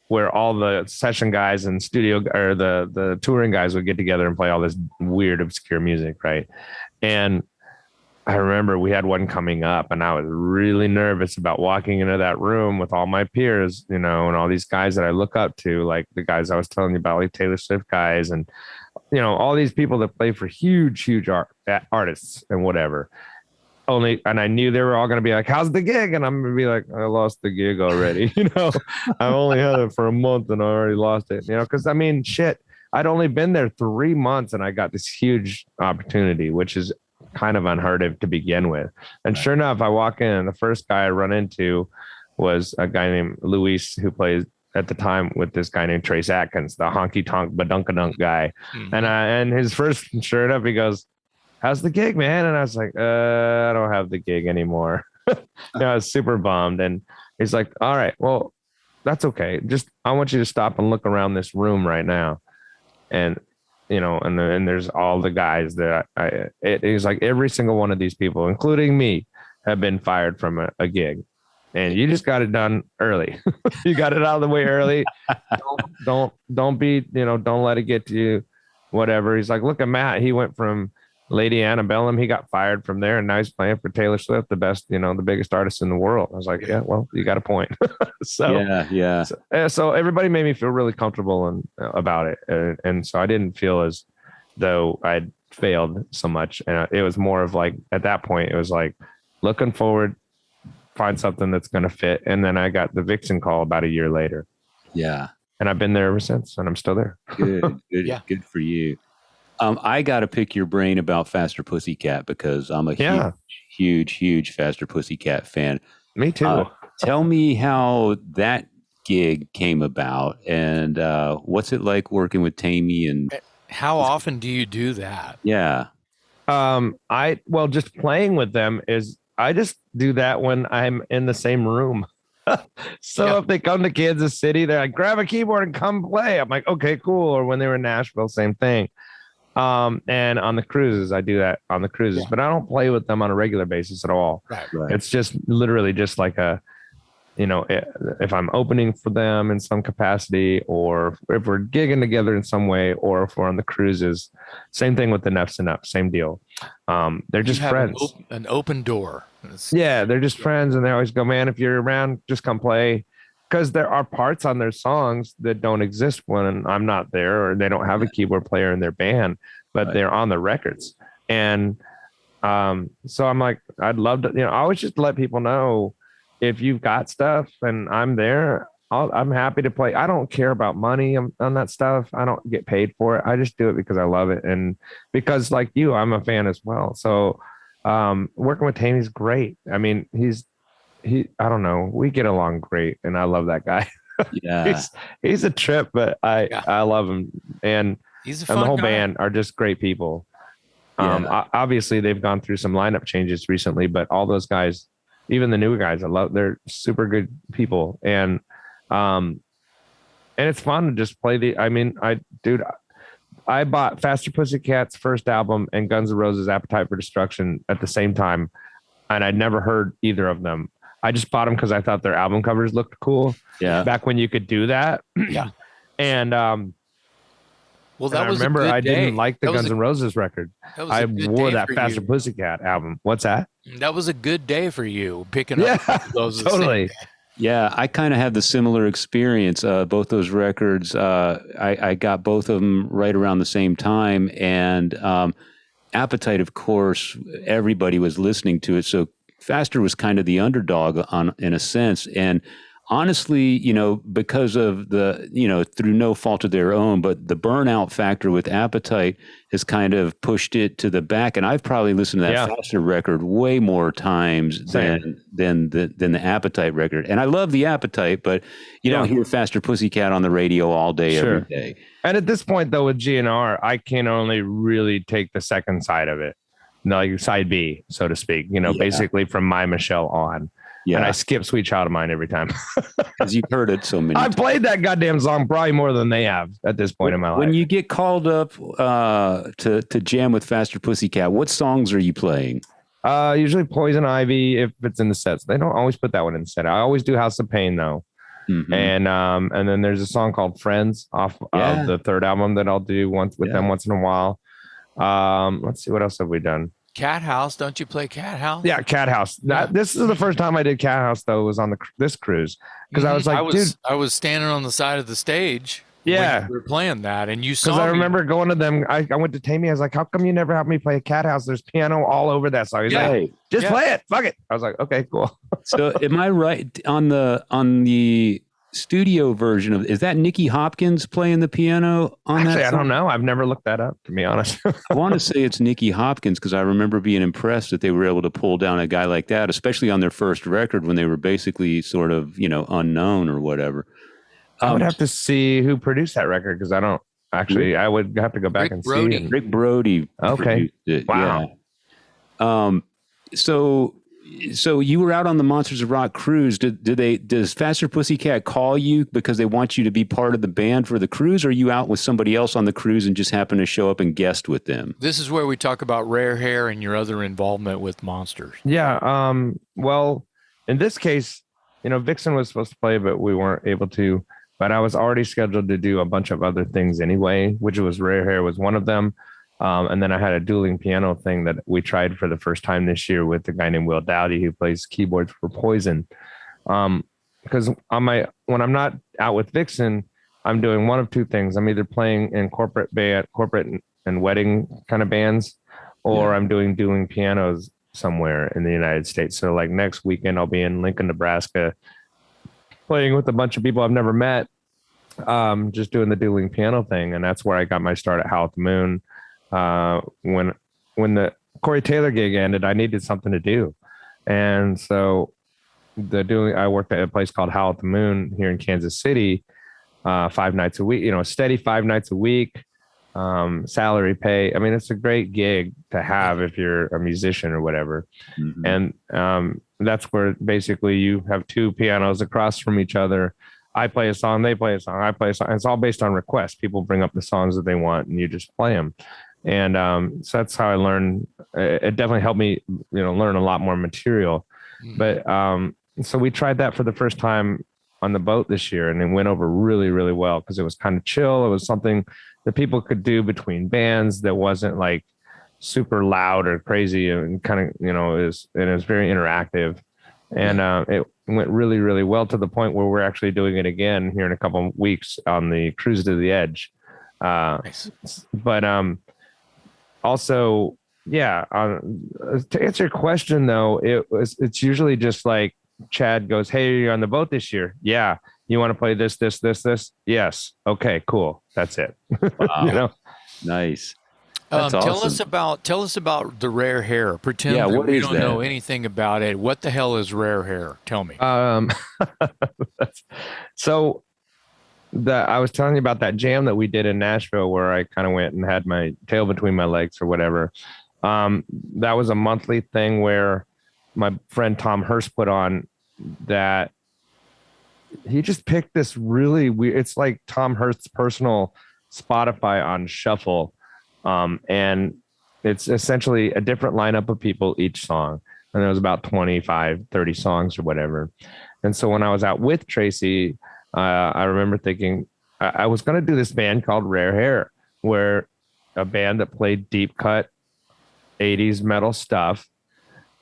[SPEAKER 3] where all the session guys and studio or the touring guys would get together and play all this weird, obscure music. Right. And I remember we had one coming up and I was really nervous about walking into that room with all my peers, and all these guys that I look up to, like the guys I was telling you about, like Taylor Swift guys and, all these people that play for huge artists and whatever. And I knew they were all going to be like, how's the gig? And I'm going to be like, I lost the gig already. I only had it for a month and I already lost it, because shit, I'd only been there 3 months and I got this huge opportunity, which is kind of unheard of to begin with. And sure enough, I walk in and the first guy I run into was a guy named Luis who plays at the time with this guy named Trace Atkins, the honky tonk badunkadunk guy. And his first shirt up, he goes, "How's the gig, man?" And I was like, I don't have the gig anymore. I was super bummed. And he's like, "All right, well, that's okay. Just I want you to stop and look around this room right now." And and there's all the guys that it's like every single one of these people, including me, have been fired from a gig. And you just got it done early. You got it out of the way early. Don't be, don't let it get to you, whatever. He's like, look at Matt. He went from Lady Antebellum. He got fired from there. And now he's playing for Taylor Swift, the best, the biggest artist in the world. I was like, yeah, well, you got a point. So everybody made me feel really comfortable about it. And so I didn't feel as though I'd failed so much. And it was more of like, at that point, it was like looking forward, find something that's going to fit. And then I got the Vixen call about a year later.
[SPEAKER 1] Yeah.
[SPEAKER 3] And I've been there ever since, and I'm still there.
[SPEAKER 1] Good. Good for you. I got to pick your brain about Faster Pussycat because I'm a huge Faster Pussycat fan.
[SPEAKER 3] Me too.
[SPEAKER 1] Tell me how that gig came about and what's it like working with Tammy and
[SPEAKER 2] how often do you do that?
[SPEAKER 1] Yeah.
[SPEAKER 3] Just playing with them is, I just do that when I'm in the same room. If they come to Kansas City, they're like, grab a keyboard and come play. I'm like, okay, cool. Or when they were in Nashville, same thing. And on the cruises, I do that on the cruises, but I don't play with them on a regular basis at all.
[SPEAKER 2] Right.
[SPEAKER 3] It's just literally just like if I'm opening for them in some capacity, or if we're gigging together in some way, or if we're on the cruises, same thing with the Neffs and Up, same deal. They're just friends.
[SPEAKER 2] An open door.
[SPEAKER 3] They're just friends, and they always go, man, if you're around, just come play. Because there are parts on their songs that don't exist when I'm not there, or they don't have a keyboard player in their band, but they're on the records. And so I'm like, I'd love to, I always just let people know, if you've got stuff and I'm there, I'm happy to play. I don't care about money on that stuff. I don't get paid for it. I just do it because I love it. And because like you, I'm a fan as well. So working with Tammy's great. I mean, I don't know. We get along great. And I love that guy.
[SPEAKER 1] Yeah.
[SPEAKER 3] he's a trip, but I love him. And
[SPEAKER 2] he's a fun
[SPEAKER 3] the whole
[SPEAKER 2] guy.
[SPEAKER 3] band are just great people. Obviously they've gone through some lineup changes recently, but all those guys, even the new guys, they're super good people. And it's fun to just play I bought Faster Pussycat's first album and Guns N' Roses' Appetite for Destruction at the same time. And I'd never heard either of them. I just bought them because I thought their album covers looked cool.
[SPEAKER 1] Yeah.
[SPEAKER 3] Back when you could do that.
[SPEAKER 2] Yeah.
[SPEAKER 3] And,
[SPEAKER 2] I
[SPEAKER 3] remember I didn't like the Guns N' Roses record. I wore that Faster Pussycat album. What's that?
[SPEAKER 2] That was a good day for you picking up those.
[SPEAKER 3] Totally.
[SPEAKER 1] Yeah, I kind of had the similar experience. Both those records, I got both of them right around the same time. And Appetite, of course, everybody was listening to it. So Faster was kind of the underdog in a sense. And honestly, because of through no fault of their own, but the burnout factor with Appetite has kind of pushed it to the back. And I've probably listened to that Faster record way more times than the Appetite record. And I love the Appetite, but you don't hear Faster Pussycat on the radio all day, every day.
[SPEAKER 3] And at this point, though, with GNR, I can only really take the second side of it, like side B, so to speak, basically from My Michelle on. Yeah. And I skip Sweet Child of Mine every time.
[SPEAKER 1] Because you've heard it so many times.
[SPEAKER 3] I've played that goddamn song probably more than they have at this point in my life.
[SPEAKER 1] When you get called up to jam with Faster Pussycat, what songs are you playing?
[SPEAKER 3] Usually Poison Ivy if it's in the sets. They don't always put that one in the set. I always do House of Pain though. Mm-hmm. And then there's a song called Friends off of the third album that I'll do them once in a while. Let's see, what else have we done?
[SPEAKER 2] Cat House, don't you play Cat House?
[SPEAKER 3] Yeah, Cat House. This is the first time I did Cat House though. Was on this cruise because I was like, dude,
[SPEAKER 2] I was standing on the side of the stage.
[SPEAKER 3] Yeah,
[SPEAKER 2] when we were playing that, and you saw.
[SPEAKER 3] Because I remember going to them. I went to Tammy. I was like, how come you never helped me play Cat House? There's piano all over that song. He's like, hey, just play it. Fuck it. I was like, okay, cool.
[SPEAKER 1] So am I right on the studio version of, is that Nicky Hopkins playing the piano on
[SPEAKER 3] Actually,
[SPEAKER 1] that
[SPEAKER 3] I
[SPEAKER 1] song?
[SPEAKER 3] don't know. I've never looked that up, to be honest.
[SPEAKER 1] I want to say it's Nicky Hopkins because I remember being impressed that they were able to pull down a guy like that, especially on their first record when they were basically sort of, unknown or whatever.
[SPEAKER 3] I would have to see who produced that record because I don't actually. I would have to go back
[SPEAKER 2] Rick
[SPEAKER 3] and
[SPEAKER 2] Brody.
[SPEAKER 3] see.
[SPEAKER 1] Rick Brody
[SPEAKER 3] Okay.
[SPEAKER 1] produced it.
[SPEAKER 3] Wow.
[SPEAKER 1] Yeah. So you were out on the Monsters of Rock cruise. Does Faster Pussycat call you because they want you to be part of the band for the cruise, or are you out with somebody else on the cruise and just happen to show up and guest with them?
[SPEAKER 2] This is where we talk about Rare Hair and your other involvement with Monsters.
[SPEAKER 3] Yeah. Well, in this case, Vixen was supposed to play, but we weren't able to. But I was already scheduled to do a bunch of other things anyway, which was Rare Hair was one of them. And then I had a dueling piano thing that we tried for the first time this year with a guy named Will Dowdy who plays keyboards for Poison. Because when I'm not out with Vixen, I'm doing one of two things. I'm either playing in corporate and wedding kind of bands, or I'm doing dueling pianos somewhere in the United States. So like next weekend, I'll be in Lincoln, Nebraska, playing with a bunch of people I've never met, just doing the dueling piano thing. And that's where I got my start at Howl at the Moon. When the Corey Taylor gig ended, I needed something to do. And so I worked at a place called Howl at the Moon here in Kansas City, 5 nights a week, steady 5 nights a week, salary pay. I mean, it's a great gig to have if you're a musician or whatever. Mm-hmm. And, that's where basically you have two pianos across from each other. I play a song, they play a song, I play a song. It's all based on request. People bring up the songs that they want and you just play them. And so that's how I learned. It definitely helped me, learn a lot more material. But so we tried that for the first time on the boat this year, and it went over really, really well because it was kind of chill. It was something that people could do between bands that wasn't like super loud or crazy, and kind of, it was very interactive. And it went really, really well to the point where we're actually doing it again here in a couple of weeks on the Cruise to the Edge. Nice. But also, yeah, to answer your question though, it's usually just like Chad goes, "Hey, you're on the boat this year. Yeah. You want to play this? Yes. Okay, cool. That's it."
[SPEAKER 1] Wow. Nice. That's awesome.
[SPEAKER 2] Tell us about the Rare Hair. Pretend that we don't know anything about it. What the hell is Rare Hair? Tell me.
[SPEAKER 3] So I was telling you about that jam that we did in Nashville where I kind of went and had my tail between my legs or whatever. That was a monthly thing where my friend Tom Hurst put on that. He just picked this really weird, it's like Tom Hurst's personal Spotify on shuffle. And it's essentially a different lineup of people each song. And there was about 25, 30 songs or whatever. And so when I was out with Tracy, I remember thinking I was going to do this band called Rare Hair, where a band that played deep cut 80s metal stuff.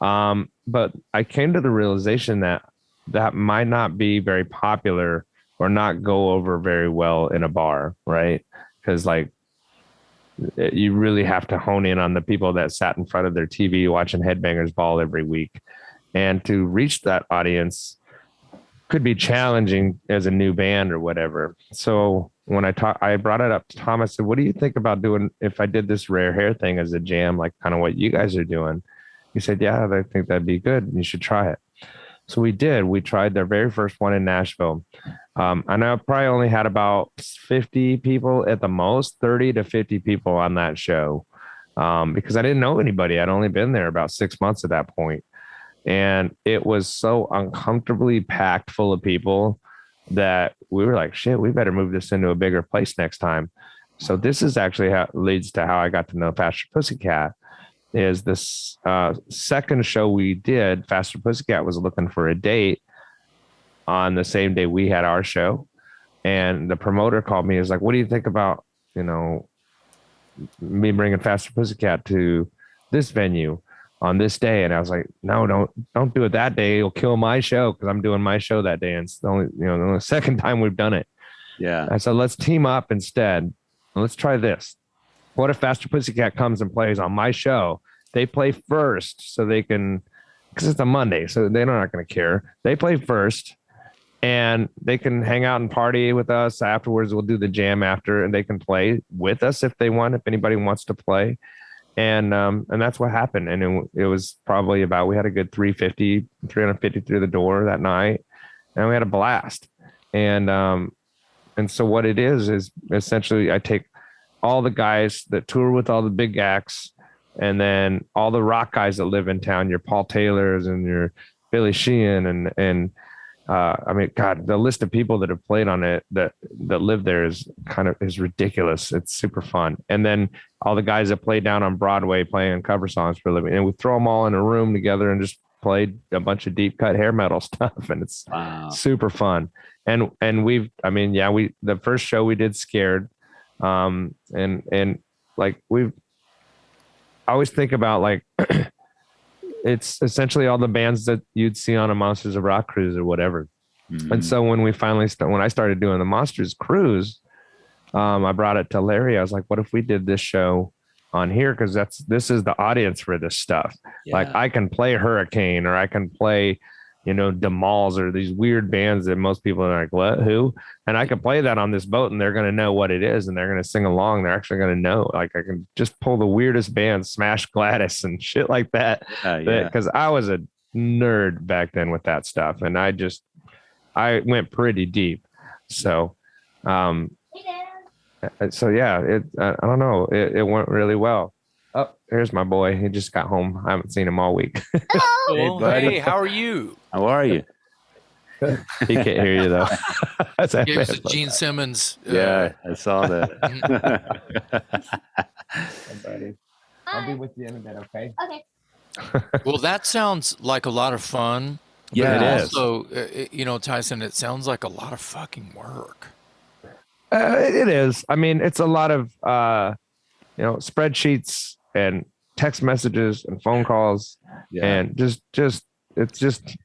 [SPEAKER 3] But I came to the realization that might not be very popular or not go over very well in a bar, right? Because like you really have to hone in on the people that sat in front of their TV watching Headbangers Ball every week. And to reach that audience could be challenging as a new band or whatever. So when I brought it up to Tom, I said, "What do you think about doing if I did this Rare Hair thing as a jam, like kind of what you guys are doing?" He said, "Yeah, I think that'd be good. You should try it." So we did. We tried their very first one in Nashville. And I probably only had about 50 people at the most, 30 to 50 people on that show, because I didn't know anybody. I'd only been there about 6 months at that point. And it was so uncomfortably packed full of people that we were like, shit, we better move this into a bigger place next time. So this is actually how it leads to how I got to know Faster Pussycat. Is this second show we did, Faster Pussycat was looking for a date on the same day we had our show. And the promoter called me. He was like, "What do you think about, me bringing Faster Pussycat to this venue on this day?" And I was like, "No, don't do it that day. It'll kill my show because I'm doing my show that day. And it's the only second time we've done it."
[SPEAKER 1] Yeah.
[SPEAKER 3] I said, "Let's team up instead. And let's try this. What if Faster Pussycat comes and plays on my show? They play first so they can, because it's a Monday, so they're not going to care. They play first. and they can hang out and party with us afterwards. We'll do the jam after, and they can play with us if they want, if anybody wants to play. And that's what happened. And it was probably about, we had a good 350 through the door that night, and we had a blast. And so what it is essentially I take all the guys that tour with all the big acts, and then all the rock guys that live in town, your Paul Taylors and your Billy Sheehan and I mean, God, the list of people that have played on it that live there is ridiculous. It's super fun. And then all the guys that play down on Broadway playing cover songs for a living, and we throw them all in a room together and just played a bunch of deep cut hair metal stuff, and it's super fun. And the first show we did Scared, and like I always think about like. It's essentially all the bands that you'd see on a Monsters of Rock cruise or whatever. Mm-hmm. And so when I started doing the Monsters cruise, I brought it to Larry. I was like, what if we did this show on here? Cause this is the audience for this stuff. Yeah. Like I can play Hurricane, or I can play, DeMals, or these weird bands that most people are like, what, who? And I can play that on this boat, and they're going to know what it is, and they're going to sing along. They're actually going to know. Like I can just pull the weirdest bands, Smash Gladys and shit like that. Because I was a nerd back then with that stuff, and I went pretty deep. So, I don't know. It went really well. Oh, here's my boy. He just got home. I haven't seen him all week.
[SPEAKER 2] Hey, buddy. Hey, how are you?
[SPEAKER 1] How are you?
[SPEAKER 3] He can't hear you though.
[SPEAKER 2] It was Gene Simmons.
[SPEAKER 1] Yeah, I saw that.
[SPEAKER 3] Buddy. I'll be with you in a bit, okay?
[SPEAKER 4] Okay.
[SPEAKER 2] Well, that sounds like a lot of fun.
[SPEAKER 1] Yeah,
[SPEAKER 2] it is. Also, Tyson, it sounds like a lot of fucking work.
[SPEAKER 3] It is. I mean, it's a lot of spreadsheets and text messages and phone calls, and just it's just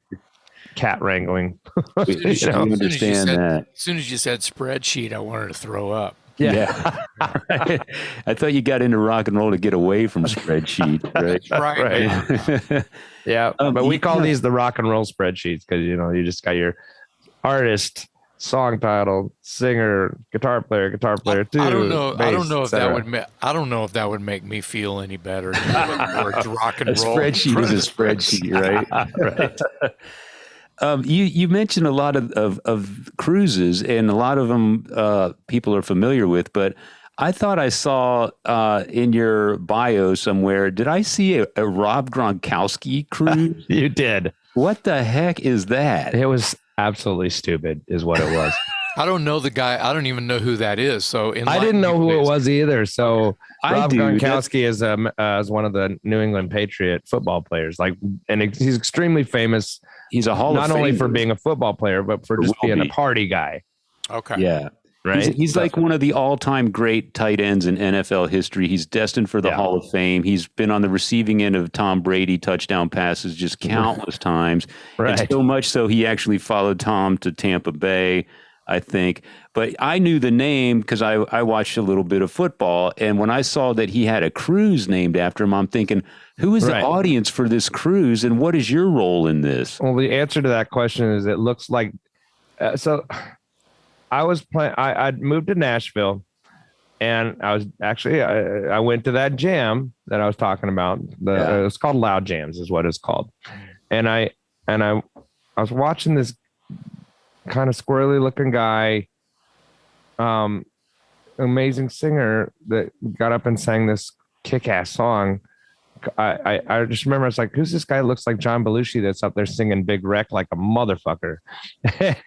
[SPEAKER 3] cat wrangling.
[SPEAKER 2] As soon as you said spreadsheet, I wanted to throw up.
[SPEAKER 3] Yeah.
[SPEAKER 1] I thought you got into rock and roll to get away from spreadsheet, right?
[SPEAKER 3] Right. Yeah, but we call these the rock and roll spreadsheets because you just got your artist, song title, singer, guitar player too.
[SPEAKER 2] I don't know if that would make me feel any better. Rock and roll.
[SPEAKER 1] A spreadsheet is a spreadsheet, right? Right. You mentioned a lot of cruises, and a lot of them people are familiar with, but I thought I saw in your bio somewhere, did I see a Rob Gronkowski cruise?
[SPEAKER 3] You did.
[SPEAKER 1] What the heck is that?
[SPEAKER 3] It was absolutely stupid is what it was.
[SPEAKER 2] I don't know the guy. I don't even know who that is. So
[SPEAKER 3] I didn't know who it was either. So Rob Gronkowski is one of the New England Patriot football players. And he's extremely famous.
[SPEAKER 1] He's a Hall of Famer.
[SPEAKER 3] Not only for being a football player, but for just being a party guy.
[SPEAKER 2] Okay.
[SPEAKER 1] Yeah.
[SPEAKER 3] Right.
[SPEAKER 1] He's like one of the all-time great tight ends in NFL history. He's destined for the Hall of Fame. He's been on the receiving end of Tom Brady touchdown passes just countless times. Right. And so much so he actually followed Tom to Tampa Bay, I think. But I knew the name because I watched a little bit of football. And when I saw that he had a cruise named after him, I'm thinking, who is the audience for this cruise? And what is your role in this?
[SPEAKER 3] Well, the answer to that question is it looks like I was playing. I'd moved to Nashville, and I was actually I went to that jam that I was talking about. It was called Loud Jams, is what it's called. And I was watching this kind of squirrely looking guy, amazing singer that got up and sang this kick-ass song. I just remember I was like, who's this guy? Looks like John Belushi that's up there singing Big Wreck like a motherfucker.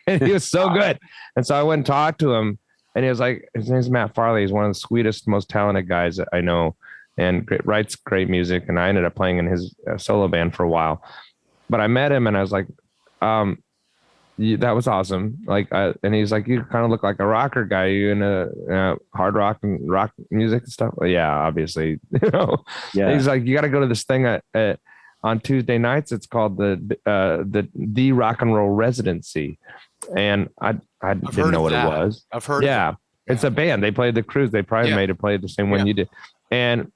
[SPEAKER 3] And he was so good. And so I went and talked to him, and he was like, his name's Matt Farley. He's one of the sweetest, most talented guys that I know, and writes great music. And I ended up playing in his solo band for a while. But I met him, and I was like, that was awesome. And he's like, you kind of look like a rocker guy. You into hard rock and rock music and stuff? Well, yeah, obviously. Yeah. He's like, you got to go to this thing on Tuesday nights. It's called the Rock and Roll Residency, and I didn't know what it was.
[SPEAKER 2] I've heard.
[SPEAKER 3] Yeah, it's a band. They played the cruise. They probably made it play the same one you did, and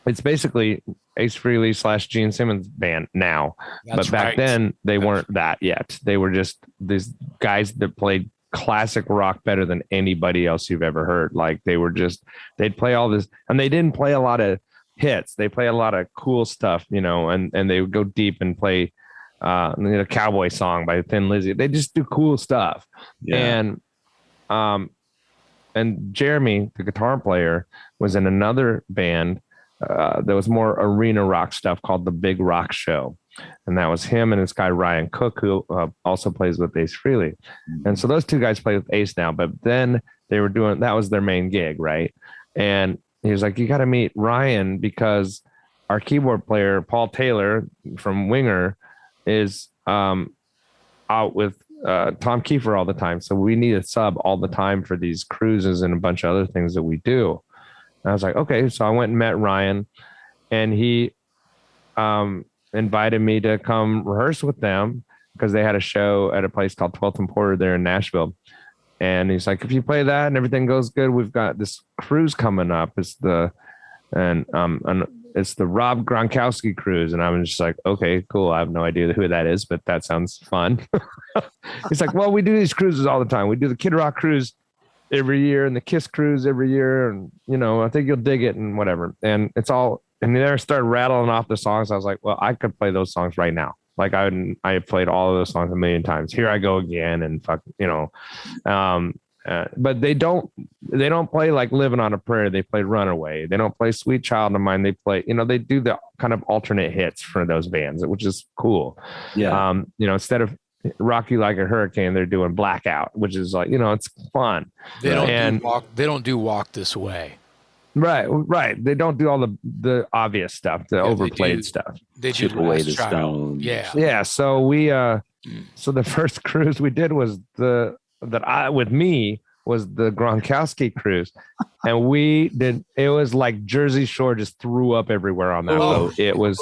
[SPEAKER 3] it's basically Ace Frehley / Gene Simmons band now.
[SPEAKER 2] That's
[SPEAKER 3] But back
[SPEAKER 2] right.
[SPEAKER 3] then they weren't that yet. They were just these guys that played classic rock better than anybody else you've ever heard. Like they'd play all this, and they didn't play a lot of hits. They play a lot of cool stuff, and they would go deep and play Cowboy Song by Thin Lizzy. They just do cool stuff.
[SPEAKER 1] Yeah.
[SPEAKER 3] And Jeremy, the guitar player, was in another band that was more arena rock stuff called the Big Rock Show. And that was him and this guy, Ryan Cook, who also plays with Ace Frehley. And so those two guys play with Ace now, but then they were that was their main gig, right? And he was like, you got to meet Ryan because our keyboard player, Paul Taylor from Winger, is out with Tom Kiefer all the time. So we need a sub all the time for these cruises and a bunch of other things that we do. And I was like, okay. So I went and met Ryan, and he invited me to come rehearse with them because they had a show at a place called 12th and Porter there in Nashville. And he's like, if you play that and everything goes good, we've got this cruise coming up. It's the Rob Gronkowski Cruise. And I'm just like, okay, cool. I have no idea who that is, but that sounds fun. He's like, well, we do these cruises all the time. We do the Kid Rock Cruise every year and the Kiss Cruise every year. And, I think you'll dig it and whatever. And it's all, and they started rattling off the songs. I was like, well, I could play those songs right now. Like I have played all of those songs a million times. Here I go again. And but they don't play like Living on a Prayer. They play Runaway. They don't play Sweet Child of Mine. They play, they do the kind of alternate hits for those bands, which is cool.
[SPEAKER 1] Yeah.
[SPEAKER 3] Instead of Rock You Like a Hurricane, they're doing Blackout, which is like, it's fun.
[SPEAKER 2] They don't do Walk This Way.
[SPEAKER 3] Right. They don't do all the obvious stuff, the overplayed stuff.
[SPEAKER 2] They
[SPEAKER 1] Chip
[SPEAKER 2] do
[SPEAKER 1] Away
[SPEAKER 2] Last
[SPEAKER 1] the
[SPEAKER 2] Child.
[SPEAKER 1] Stone.
[SPEAKER 3] Yeah. So we, so the first cruise we did was with me was the Gronkowski Cruise, and it was like Jersey Shore just threw up everywhere on that boat. It was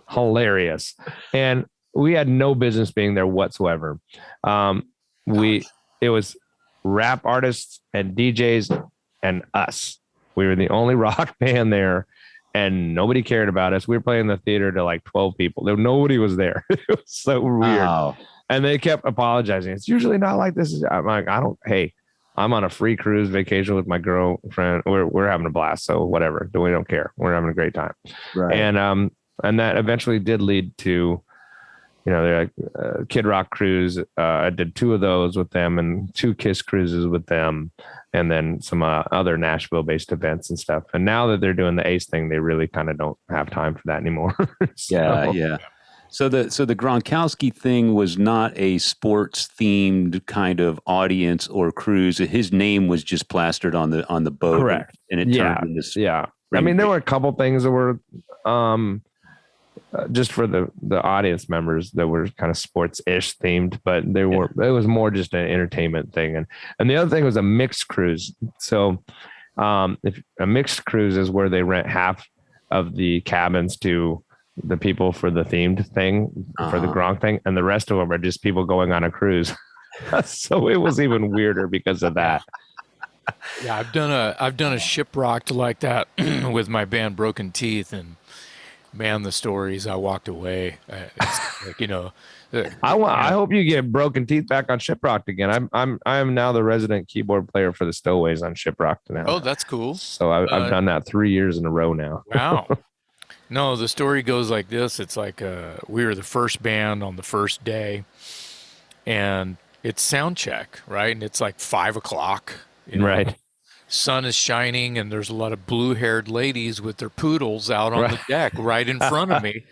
[SPEAKER 3] hilarious, and we had no business being there whatsoever. It was rap artists and DJs and us. We were the only rock band there, and nobody cared about us. We were playing the theater to like 12 people. Nobody was there. It was so weird.
[SPEAKER 1] Wow.
[SPEAKER 3] And they kept apologizing. It's usually not like this. I'm like, I'm on a free cruise vacation with my girlfriend. We're having a blast. So whatever. We don't care. We're having a great time.
[SPEAKER 1] Right.
[SPEAKER 3] And that eventually did lead to, they're like Kid Rock Cruise. I did 2 of those with them and 2 Kiss cruises with them. And then some other Nashville based events and stuff. And now that they're doing the Ace thing, they really kind of don't have time for that anymore.
[SPEAKER 1] Yeah. So the Gronkowski thing was not a sports themed kind of audience or cruise. His name was just plastered on the boat.
[SPEAKER 3] Correct.
[SPEAKER 1] And it turned into
[SPEAKER 3] yeah. I mean, there were a couple things that were just for the audience members that were kind of sports-ish themed, but it was more just an entertainment thing. And the other thing was a mixed cruise. So if a mixed cruise is where they rent half of the cabins to the people for the themed thing, for the Gronk thing, and the rest of them are just people going on a cruise. So it was even weirder because of that.
[SPEAKER 2] Yeah, I've done a shipwrecked like that with my band Broken Teeth, and man, the stories, I walked away. It's like,
[SPEAKER 3] I hope you get Broken Teeth back on Shiprocked again. I am now the resident keyboard player for the Stowaways on Shiprocked now.
[SPEAKER 2] Oh, that's cool.
[SPEAKER 3] So I've done that 3 years in a row now.
[SPEAKER 2] Wow. No, the story goes like this. It's like we were the first band on the first day, and it's sound check, right? And it's like 5 o'clock.
[SPEAKER 3] Right.
[SPEAKER 2] Sun is shining, and there's a lot of blue-haired ladies with their poodles out on the deck right in front of me.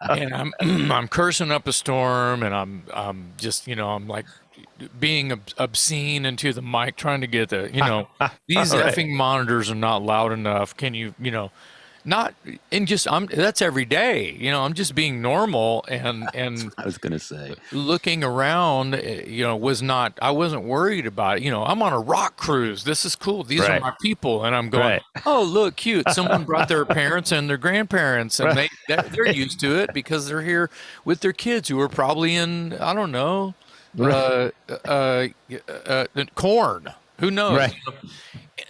[SPEAKER 2] And I'm cursing up a storm, and I'm just, I'm like being obscene into the mic, trying to get the, these effing monitors are not loud enough. Can you, not, and just, that's every day, I'm just being normal, and
[SPEAKER 1] I was going to say,
[SPEAKER 2] looking around, I wasn't worried about it. I'm on a rock cruise. This is cool. These are my people. And I'm going, oh, look, cute. Someone brought their parents and their grandparents, and they're used to it because they're here with their kids who are probably in, I don't know, corn. Who knows?
[SPEAKER 3] Right.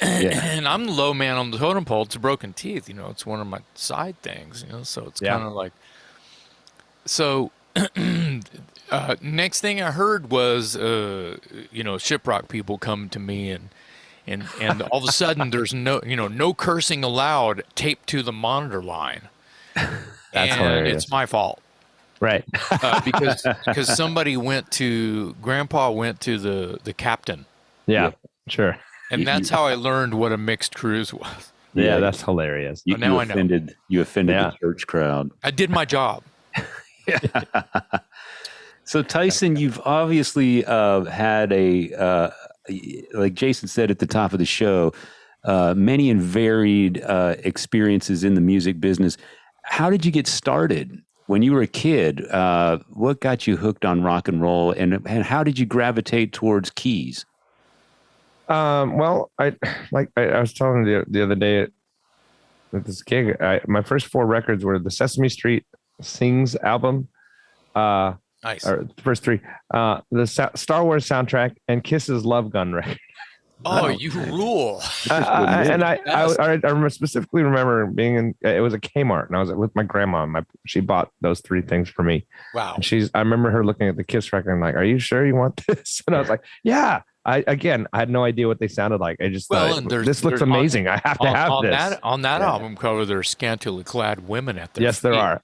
[SPEAKER 2] And I'm the low man on the totem pole. It's a broken teeth. It's one of my side things. So it's
[SPEAKER 3] Yeah.
[SPEAKER 2] kind of like so. Next thing I heard was, shiprock people come to me and all of a sudden there's no cursing allowed taped to the monitor line,
[SPEAKER 3] That's
[SPEAKER 2] and
[SPEAKER 3] hilarious.
[SPEAKER 2] it's my fault.
[SPEAKER 3] Right.
[SPEAKER 2] Because Grandpa went to the captain,
[SPEAKER 3] Yeah, sure.
[SPEAKER 2] and that's how I learned what a mixed cruise was.
[SPEAKER 3] Yeah, that's hilarious.
[SPEAKER 1] You,
[SPEAKER 2] now I know.
[SPEAKER 1] You offended
[SPEAKER 3] Yeah.
[SPEAKER 1] the church crowd.
[SPEAKER 2] I did my job.
[SPEAKER 1] So Tyson, you've obviously had like Jason said at the top of the show, many and varied experiences in the music business. How did you get started when you were a kid? What got you hooked on rock and roll, and how did you gravitate towards keys?
[SPEAKER 3] Well, I was telling you the other day at this gig, my first 4 records were the Sesame Street Sings album.
[SPEAKER 2] Nice.
[SPEAKER 3] Or the first 3, the Star Wars soundtrack and Kiss's Love Gun record.
[SPEAKER 2] Oh, you rule.
[SPEAKER 3] And I specifically remember being in, it was a Kmart, and I was with my grandma. She bought those 3 things for me.
[SPEAKER 2] Wow.
[SPEAKER 3] And I remember her looking at the Kiss record and like, "Are you sure you want this?" And I was like, "Yeah." I had no idea what they sounded like. I just thought, this looks amazing. I have to have this.
[SPEAKER 2] On that album cover, there's scantily clad women at the
[SPEAKER 3] Yes, there are.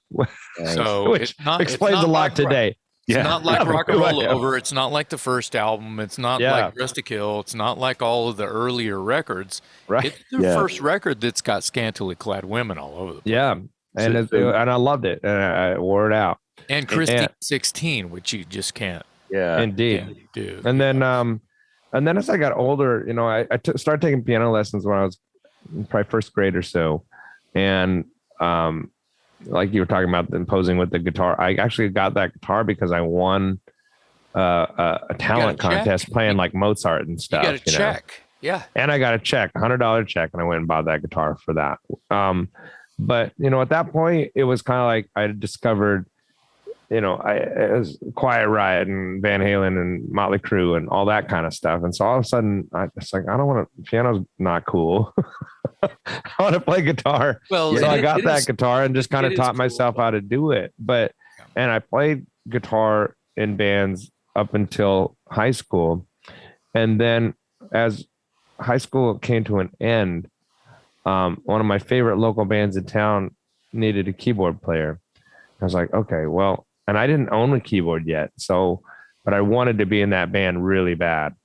[SPEAKER 2] So
[SPEAKER 3] Which explains a lot today.
[SPEAKER 2] It's not like Rock and Roll Over. It's not like the first album. It's not like Rest to Kill. It's not like all of the earlier records.
[SPEAKER 3] Right.
[SPEAKER 2] It's the first record that's got scantily clad women all over the place.
[SPEAKER 3] Yeah. And and I loved it. And I wore it out.
[SPEAKER 2] And Christine 16, which you just can't.
[SPEAKER 3] Yeah. Indeed.
[SPEAKER 2] Do.
[SPEAKER 3] And then as I got older, I started taking piano lessons when I was probably first grade or so. And like you were talking about imposing with the guitar, I actually got that guitar because I won a talent contest playing like Mozart and stuff.
[SPEAKER 2] You got a check. Yeah.
[SPEAKER 3] And I got a check, $100 check, and I went and bought that guitar for that. But at that point, it was kind of like I discovered, it was Quiet Riot and Van Halen and Motley Crue and all that kind of stuff. And so all of a sudden, it's like, I don't want to, piano's not cool. I want to play guitar.
[SPEAKER 2] Well,
[SPEAKER 3] so I got that guitar and just kind of taught myself how to do it. And I played guitar in bands up until high school. And then as high school came to an end, one of my favorite local bands in town needed a keyboard player. I was like, okay, well, and I didn't own a keyboard yet. But I wanted to be in that band really bad.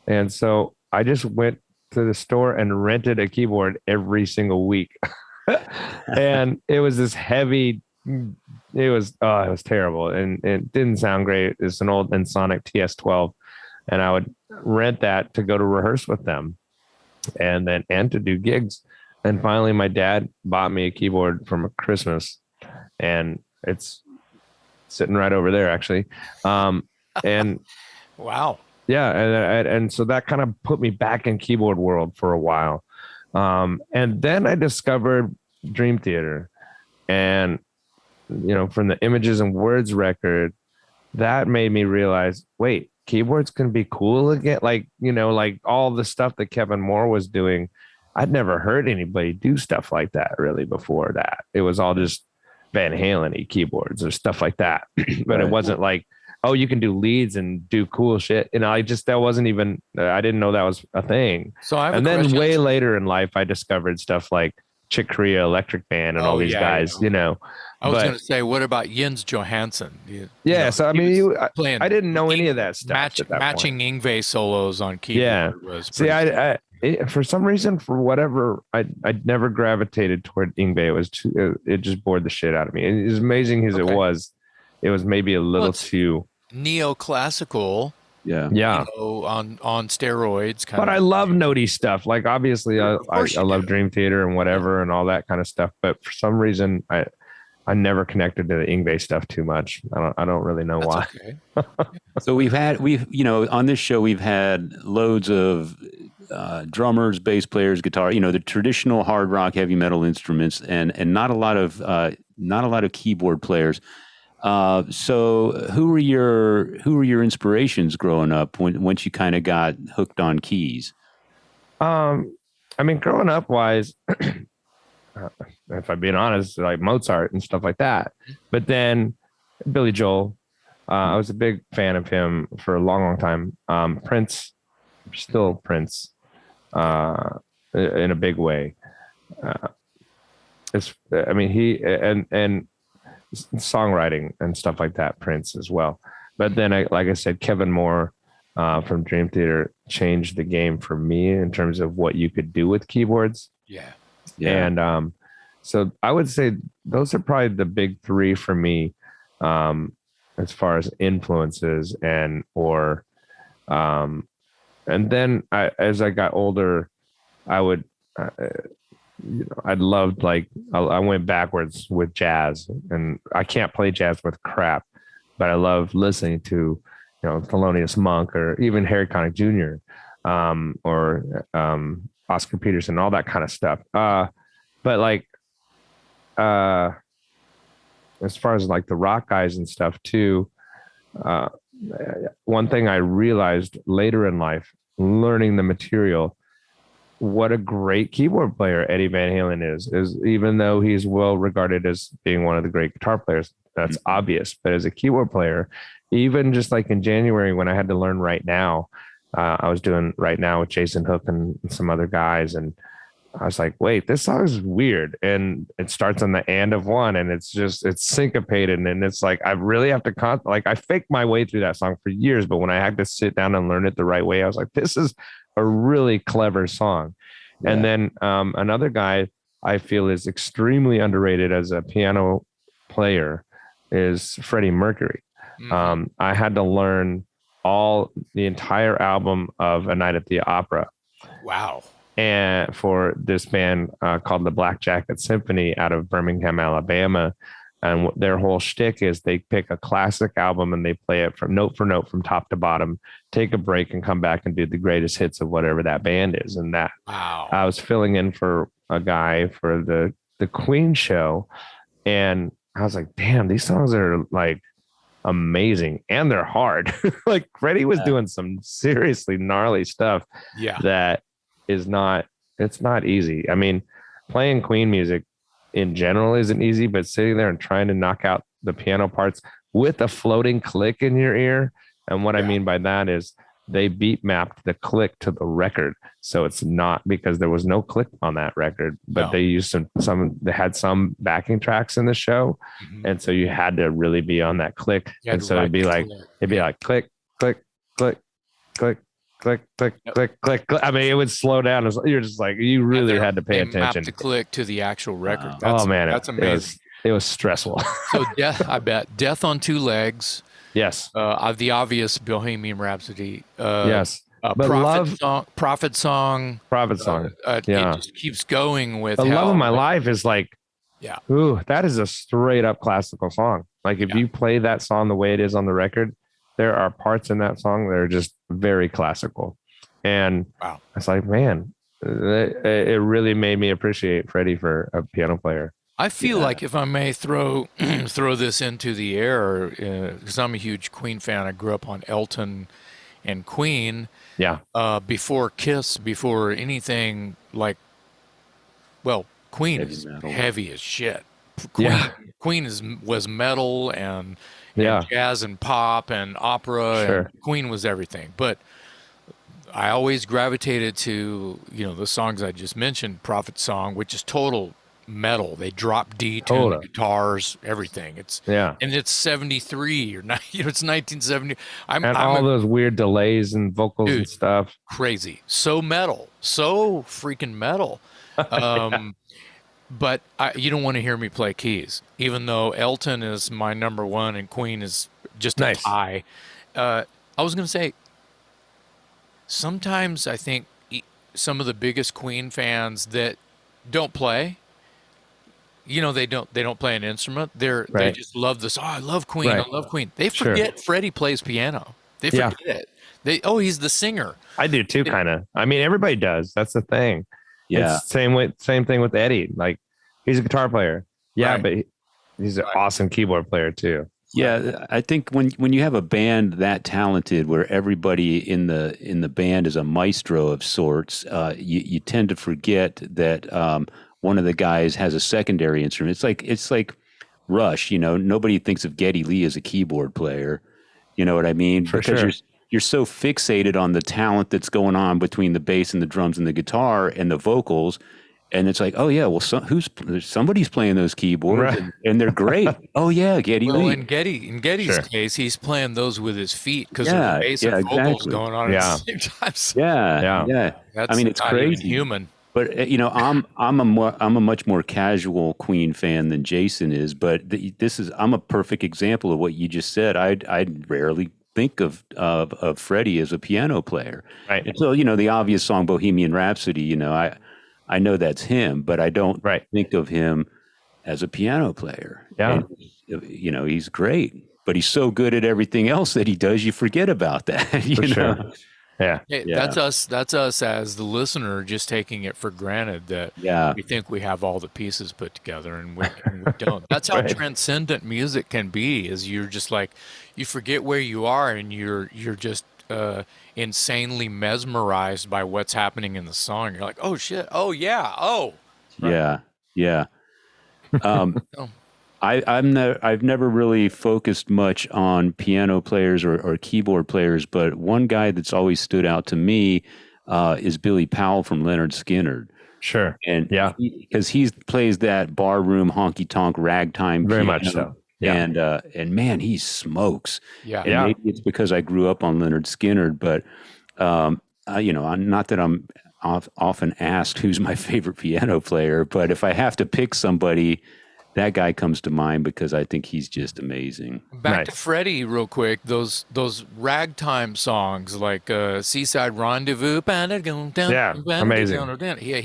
[SPEAKER 3] And so I just went to the store and rented a keyboard every single week. And it was this heavy, it was terrible. And it didn't sound great. It's an old Ensoniq TS12. And I would rent that to go to rehearse with them and to do gigs. And finally my dad bought me a keyboard from Christmas, and it's sitting right over there actually. And
[SPEAKER 2] wow.
[SPEAKER 3] Yeah. And so that kind of put me back in keyboard world for a while. And then I discovered Dream Theater, and, from the Images and Words record, that made me realize, wait, keyboards can be cool again. Like all the stuff that Kevin Moore was doing, I'd never heard anybody do stuff like that really before that. It was all just Van Halen-y keyboards or stuff like that. But it wasn't like, oh, you can do leads and do cool shit. That wasn't even, I didn't know that was a thing.
[SPEAKER 2] So I have
[SPEAKER 3] and then way later in life, I discovered stuff like Chick Corea Electric Band and all these guys,
[SPEAKER 2] I was going to say, what about Jens Johansson?
[SPEAKER 3] So I mean, I didn't know any of that stuff.
[SPEAKER 2] Matching Yngwie solos on keyboard was
[SPEAKER 3] See, for some reason, for whatever, I never gravitated toward Yngwie. It just bored the shit out of me. As amazing as it was maybe a little too
[SPEAKER 2] neoclassical.
[SPEAKER 3] Yeah.
[SPEAKER 2] On steroids.
[SPEAKER 3] But I love notey stuff. Like obviously, I love Dream Theater and whatever and all that kind of stuff. But for some reason, I never connected to the Yngwie stuff too much. I don't really know why.
[SPEAKER 2] Okay.
[SPEAKER 1] So we've on this show we've had loads of drummers, bass players, guitar. The traditional hard rock, heavy metal instruments, and not a lot of keyboard players. So who were your inspirations growing up once you kind of got hooked on keys?
[SPEAKER 3] I mean, growing up wise, if I'm being honest, like Mozart and stuff like that. But then Billy Joel, I was a big fan of him for a long, long time. Prince, still Prince, in a big way. I mean, he and songwriting and stuff like that, Prince as well. But then, like I said, Kevin Moore from Dream Theater changed the game for me in terms of what you could do with keyboards.
[SPEAKER 2] Yeah.
[SPEAKER 3] And so I would say those are probably the big three for me, as far as influences and then as I got older, I would, I loved I went backwards with jazz, and I can't play jazz with crap, but I love listening to, Thelonious Monk or even Harry Connick Jr. Or Oscar Peterson, all that kind of stuff. But as far as like the rock guys and stuff too, one thing I realized later in life, learning the material, what a great keyboard player Eddie Van Halen is even though he's well regarded as being one of the great guitar players, that's obvious. But as a keyboard player, even just like in January when I had to learn Right Now, I was doing Right Now with Jason Hook and some other guys, and I was like, wait, this song is weird. And it starts on the and of one, and it's syncopated. And it's like, I really have to I faked my way through that song for years, but when I had to sit down and learn it the right way, I was like, this is a really clever song. Yeah. And then another guy I feel is extremely underrated as a piano player is Freddie Mercury. Mm-hmm. I had to learn the entire album of A Night at the Opera.
[SPEAKER 2] Wow.
[SPEAKER 3] And for this band called the Black Jacket Symphony out of Birmingham, Alabama. And their whole shtick is they pick a classic album and they play it from note for note from top to bottom, take a break and come back and do the greatest hits of whatever that band is. And that, wow. I was filling in for a guy for the Queen show. And I was like, damn, these songs are like amazing. And they're hard. Like Freddie was doing some seriously gnarly stuff.
[SPEAKER 2] Yeah.
[SPEAKER 3] That it's not easy. I mean, playing Queen music in general isn't easy, but sitting there and trying to knock out the piano parts with a floating click in your ear. And what I mean by that is they beat mapped the click to the record. So it's not because there was no click on that record, but they used they had some backing tracks in the show. Mm-hmm. And so you had to really be on that click. And so it'd be like click, click, click, click, click, click, click, click, click. I mean, it would slow down. You're just like, you really had to pay attention.
[SPEAKER 2] To click to the actual record.
[SPEAKER 3] That's
[SPEAKER 2] amazing.
[SPEAKER 3] It was stressful.
[SPEAKER 2] So Death on Two Legs.
[SPEAKER 3] Yes.
[SPEAKER 2] The obvious Bohemian Rhapsody.
[SPEAKER 3] Yes.
[SPEAKER 2] But Prophet Song. It just keeps going with
[SPEAKER 3] The Love of My Life is like, ooh, that is a straight up classical song. Like if you play that song the way it is on the record, there are parts in that song that are just very classical. And it's like, man, it really made me appreciate Freddie for a piano player.
[SPEAKER 2] I feel like, if I may throw this into the air, because I'm a huge Queen fan. I grew up on Elton and Queen.
[SPEAKER 3] Yeah.
[SPEAKER 2] Before Kiss, before anything like, Queen is heavy as shit. Queen was metal and jazz and pop and opera. Sure. And Queen was everything. But I always gravitated to, the songs I just mentioned, Prophet Song, which is total metal. They drop D to the guitars, everything. And it's 73 or not, it's 1970. I'm
[SPEAKER 3] those weird delays and vocals and stuff.
[SPEAKER 2] Crazy. So metal. So freaking metal. But you don't want to hear me play keys, even though Elton is my number one and Queen is just a tie. I was going to say, sometimes I think some of the biggest Queen fans that don't play, they don't play an instrument. They just love this. Oh, I love Queen. I love Queen. They forget Freddie plays piano. They forget it. He's the singer.
[SPEAKER 3] I do too, kind of. I mean, everybody does. That's the thing.
[SPEAKER 1] Yeah.
[SPEAKER 3] It's same thing with Eddie. Like, he's a guitar player. Yeah, but he's an awesome keyboard player too.
[SPEAKER 1] Yeah, I think when you have a band that talented, where everybody in the band is a maestro of sorts, you tend to forget that one of the guys has a secondary instrument. It's like Rush. Nobody thinks of Geddy Lee as a keyboard player. You know what I mean?
[SPEAKER 3] For
[SPEAKER 1] Because
[SPEAKER 3] sure.
[SPEAKER 1] you're so fixated on the talent that's going on between the bass and the drums and the guitar and the vocals. And it's like, oh yeah, well, somebody's playing those keyboards,
[SPEAKER 3] Right.
[SPEAKER 1] and they're great. Oh yeah, Geddy
[SPEAKER 2] Well,
[SPEAKER 1] Lee.
[SPEAKER 2] in Geddy's
[SPEAKER 3] Sure.
[SPEAKER 2] case, he's playing those with his feet because there's
[SPEAKER 1] Yeah,
[SPEAKER 2] bass
[SPEAKER 1] yeah,
[SPEAKER 2] and vocals
[SPEAKER 1] exactly.
[SPEAKER 2] going on
[SPEAKER 3] Yeah.
[SPEAKER 2] at the same time. So
[SPEAKER 1] Yeah,
[SPEAKER 3] Yeah.
[SPEAKER 1] yeah. I
[SPEAKER 2] that's
[SPEAKER 1] mean, it's
[SPEAKER 2] not even
[SPEAKER 1] crazy.
[SPEAKER 2] human.
[SPEAKER 1] But I'm a much more casual Queen fan than Jason is. But I'm a perfect example of what you just said. I'd rarely think of Freddie as a piano player.
[SPEAKER 3] Right.
[SPEAKER 1] And so the obvious song Bohemian Rhapsody. I know that's him, but I don't
[SPEAKER 3] Right.
[SPEAKER 1] think of him as a piano player.
[SPEAKER 3] Yeah.
[SPEAKER 1] And, he's great, but he's so good at everything else that he does, you forget about that.
[SPEAKER 3] For sure. Yeah.
[SPEAKER 2] Hey,
[SPEAKER 1] Yeah.
[SPEAKER 2] that's us as the listener just taking it for granted that
[SPEAKER 1] Yeah.
[SPEAKER 2] we think we have all the pieces put together and we don't. That's how
[SPEAKER 3] Right.
[SPEAKER 2] transcendent music can be, is you're just like, you forget where you are and you're just insanely mesmerized by what's happening in the song. You're like, oh shit, oh yeah, oh.
[SPEAKER 1] Yeah. Yeah.
[SPEAKER 2] Oh.
[SPEAKER 1] I've never really focused much on piano players or keyboard players, but one guy that's always stood out to me is Billy Powell from Leonard Skinner.
[SPEAKER 3] Sure.
[SPEAKER 1] And
[SPEAKER 3] Yeah.
[SPEAKER 1] because he plays that barroom honky tonk ragtime
[SPEAKER 3] Very
[SPEAKER 1] piano,
[SPEAKER 3] much so. Yeah.
[SPEAKER 1] and man, he smokes.
[SPEAKER 2] Yeah.
[SPEAKER 1] And
[SPEAKER 3] Yeah.
[SPEAKER 1] maybe it's because I grew up on Leonard Skinner, but not that I'm often asked who's my favorite piano player, but if I have to pick somebody, that guy comes to mind because I think he's just amazing.
[SPEAKER 2] Back to
[SPEAKER 3] Nice.
[SPEAKER 2] Freddie real quick. Those ragtime songs like Seaside Rendezvous.
[SPEAKER 3] Yeah, amazing.
[SPEAKER 2] Yeah,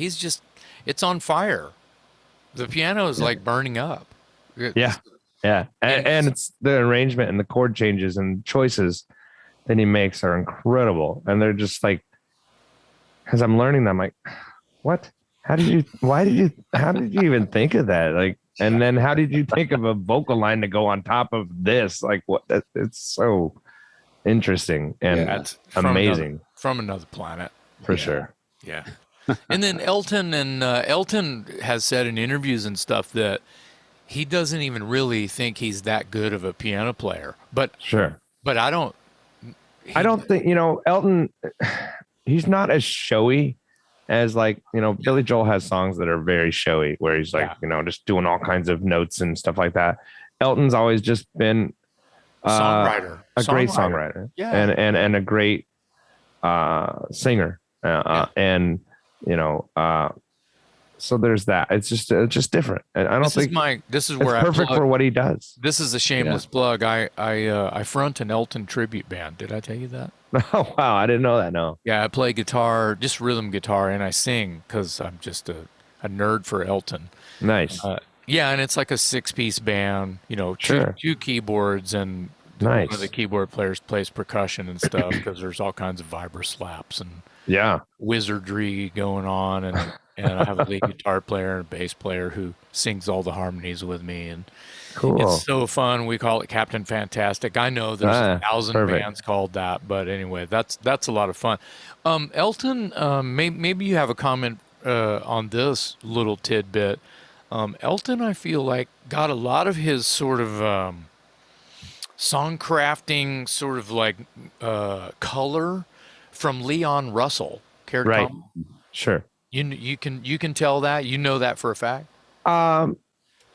[SPEAKER 2] it's on fire. The piano is like burning up.
[SPEAKER 3] Yeah. Yeah. And it's the arrangement and the chord changes and choices that he makes are incredible. And they're just like, as I'm learning them, I'm like, what? How did you even think of that? Like, and then how did you think of a vocal line to go on top of this? Like, what? It's so interesting and
[SPEAKER 2] That's
[SPEAKER 3] amazing
[SPEAKER 2] from another planet.
[SPEAKER 3] for sure.
[SPEAKER 2] Yeah. And then Elton has said in interviews and stuff that he doesn't even really think he's that good of a piano player. But
[SPEAKER 3] Sure.
[SPEAKER 2] I don't
[SPEAKER 3] think, Elton, he's not as showy as Billy Joel has songs that are very showy where he's like, just doing all kinds of notes and stuff like that. Elton's always just been
[SPEAKER 2] songwriter.
[SPEAKER 3] Great songwriter.
[SPEAKER 2] Yeah.
[SPEAKER 3] And a great singer. And so there's that. It's just different. And I don't think
[SPEAKER 2] this is
[SPEAKER 3] it's
[SPEAKER 2] where
[SPEAKER 3] perfect for what he does.
[SPEAKER 2] This is a shameless plug. I front an Elton tribute band. Did I tell you that?
[SPEAKER 3] Oh wow, I didn't know that. No.
[SPEAKER 2] Yeah, I play guitar, just rhythm guitar, and I sing because I'm just a nerd for Elton.
[SPEAKER 3] Nice.
[SPEAKER 2] Yeah, and it's like a 6-piece band.
[SPEAKER 3] Sure.
[SPEAKER 2] two keyboards, and
[SPEAKER 3] Nice.
[SPEAKER 2] one of the keyboard players plays percussion and stuff because there's all kinds of vibra slaps and
[SPEAKER 3] Yeah.
[SPEAKER 2] wizardry going on, and I have a lead guitar player and a bass player who sings all the harmonies with me, and
[SPEAKER 3] Cool.
[SPEAKER 2] it's so fun. We call it Captain Fantastic. I know there's 1,000
[SPEAKER 3] perfect.
[SPEAKER 2] bands called that, but anyway, that's a lot of fun. Elton, maybe you have a comment on this little tidbit. Elton, I feel like, got a lot of his sort of song crafting, sort of like color from Leon Russell. Care to
[SPEAKER 3] Right.
[SPEAKER 2] comment?
[SPEAKER 3] Sure.
[SPEAKER 2] You can tell that, that for a fact.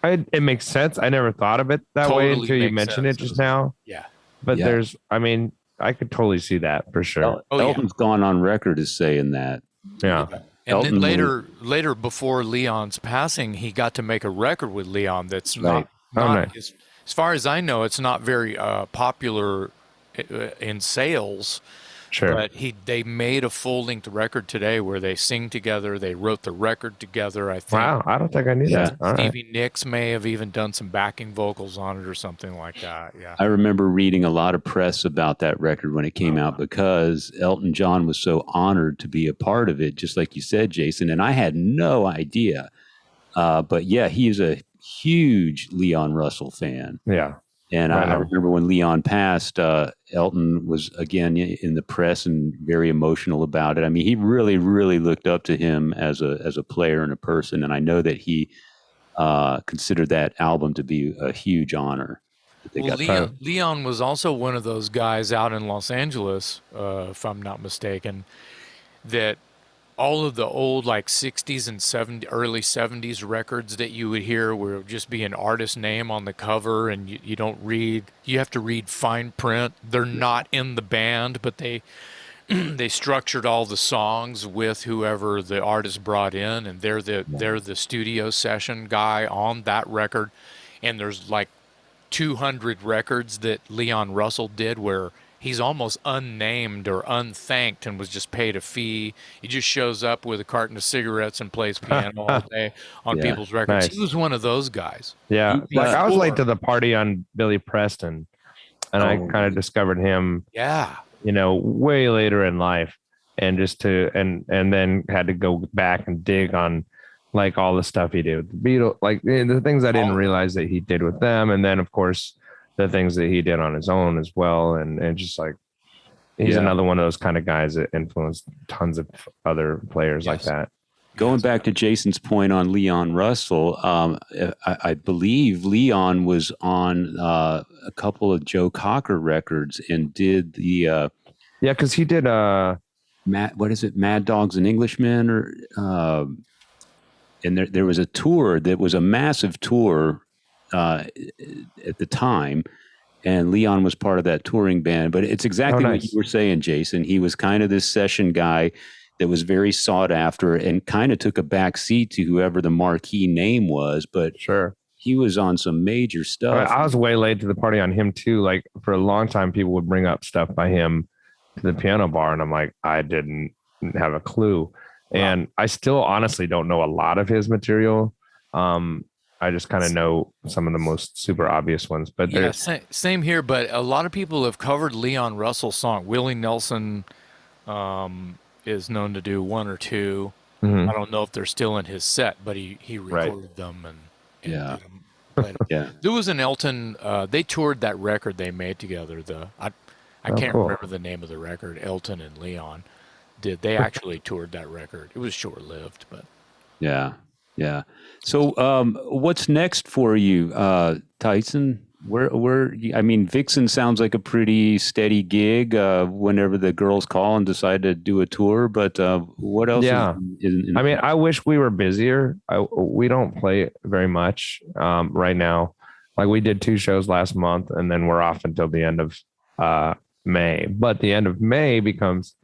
[SPEAKER 3] It makes sense. I never thought of it that way
[SPEAKER 2] Totally
[SPEAKER 3] until you
[SPEAKER 2] makes
[SPEAKER 3] mentioned
[SPEAKER 2] sense.
[SPEAKER 3] it just now.
[SPEAKER 2] Yeah.
[SPEAKER 3] But
[SPEAKER 1] Yeah.
[SPEAKER 3] I could totally see that for sure.
[SPEAKER 2] Oh, yeah.
[SPEAKER 1] Elton's gone on record as saying that.
[SPEAKER 3] Yeah.
[SPEAKER 2] And
[SPEAKER 1] Elton
[SPEAKER 2] then later before Leon's passing, he got to make a record with Leon that's
[SPEAKER 1] Right.
[SPEAKER 2] not
[SPEAKER 3] Nice.
[SPEAKER 2] as far as I know, it's not very popular in sales.
[SPEAKER 3] Sure.
[SPEAKER 2] But they made a full-length record today where they sing together. They wrote the record together, I think.
[SPEAKER 3] Wow. I don't think I knew
[SPEAKER 1] Yeah.
[SPEAKER 3] that. All right.
[SPEAKER 2] Stevie Nicks may have even done some backing vocals on it or something like that. Yeah.
[SPEAKER 1] I remember reading a lot of press about that record when it came out because Elton John was so honored to be a part of it, just like you said, Jason. And I had no idea. But yeah, he is a huge Leon Russell fan.
[SPEAKER 3] Yeah.
[SPEAKER 1] And
[SPEAKER 3] Right
[SPEAKER 1] I
[SPEAKER 3] on.
[SPEAKER 1] remember when Leon passed, Elton was again in the press and very emotional about it. I mean, he really, really looked up to him as a player and a person. And I know that he considered that album to be a huge honor that they
[SPEAKER 2] Well,
[SPEAKER 1] got.
[SPEAKER 2] Leon was also one of those guys out in Los Angeles, if I'm not mistaken, that all of the old like 60s and 70s, early 70s records that you would hear would just be an artist name on the cover, and you don't read, you have to read fine print. They're not in the band, but they they structured all the songs with whoever the artist brought in, and they're the studio session guy on that record. And there's like 200 records that Leon Russell did where he's almost unnamed or unthanked and was just paid a fee. He just shows up with a carton of cigarettes and plays piano all day on
[SPEAKER 1] Yeah.
[SPEAKER 2] people's records. He
[SPEAKER 3] Nice.
[SPEAKER 2] was one of those guys.
[SPEAKER 3] Yeah.
[SPEAKER 1] He-
[SPEAKER 3] Like I was late
[SPEAKER 2] Before-
[SPEAKER 3] to the party on Billy Preston, and I
[SPEAKER 1] Oh,
[SPEAKER 3] kind of discovered him,
[SPEAKER 2] Yeah.
[SPEAKER 3] way later in life, and and then had to go back and dig on like all the stuff he did with the Beatles, like the things I didn't
[SPEAKER 2] All of it.
[SPEAKER 3] realize that he did with them, and then of course the things that he did on his own as well, and just like he's
[SPEAKER 1] Yeah.
[SPEAKER 3] another one of those kind of guys that influenced tons of other players like
[SPEAKER 2] Yes.
[SPEAKER 3] that.
[SPEAKER 1] Going back to Jason's point on Leon Russell, I believe Leon was on a couple of Joe Cocker records and did the
[SPEAKER 3] Yeah, because he did
[SPEAKER 1] what is it, Mad Dogs and Englishmen, or and there was a tour that was a massive tour at the time, and Leon was part of that touring band. But it's exactly what
[SPEAKER 3] nice.
[SPEAKER 1] you were saying, Jason. He was kind of this session guy that was very sought after and kind of took a back seat to whoever the marquee name was, but
[SPEAKER 3] sure.
[SPEAKER 1] he was on some major stuff.
[SPEAKER 3] I was way late to the party on him too. Like for a long time, people would bring up stuff by him to the piano bar, and I'm like, I didn't have a clue, and I still honestly don't know a lot of his material. I just kind of know some of the most super obvious ones, but
[SPEAKER 2] Yeah,
[SPEAKER 3] there's
[SPEAKER 2] same here, but a lot of people have covered Leon Russell's song. Willie Nelson is known to do one or two.
[SPEAKER 3] Mhm.
[SPEAKER 2] I don't know if they're still in his set, but he
[SPEAKER 3] Right.
[SPEAKER 2] recorded them and
[SPEAKER 1] Yeah.
[SPEAKER 2] did 'em, played 'em.
[SPEAKER 1] Yeah.
[SPEAKER 2] There was an Elton. They toured that record they made together. I
[SPEAKER 3] Oh,
[SPEAKER 2] can't
[SPEAKER 3] cool.
[SPEAKER 2] remember the name of the record. Elton and Leon did. They actually toured that record. It was short lived, but
[SPEAKER 1] Yeah. Yeah. So, what's next for you, Tyson? I mean, Vixen sounds like a pretty steady gig, whenever the girls call and decide to do a tour, but, what else?
[SPEAKER 3] Yeah.
[SPEAKER 1] In
[SPEAKER 3] I mean, I wish we were busier. We don't play very much right now. Like we did 2 shows last month, and then we're off until the end of May. But the end of May becomes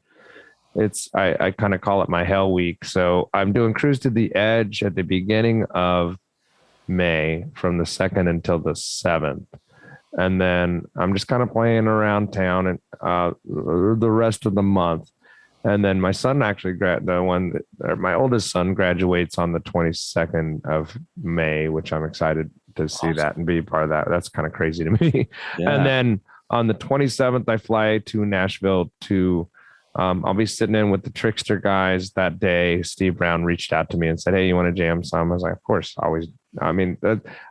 [SPEAKER 3] I kind of call it my hell week. So I'm doing Cruise to the Edge at the beginning of May from the 2nd until the 7th. And then I'm just kind of playing around town and the rest of the month. And then my son actually my oldest son graduates on the 22nd of May, which I'm excited to see that and be part of that. That's kind of crazy to me.
[SPEAKER 1] Yeah.
[SPEAKER 3] And then on the 27th, I fly to Nashville to I'll be sitting in with the Trickster guys that day. Steve Brown reached out to me and said, "Hey, you want to jam some?" I was like, "Of course." I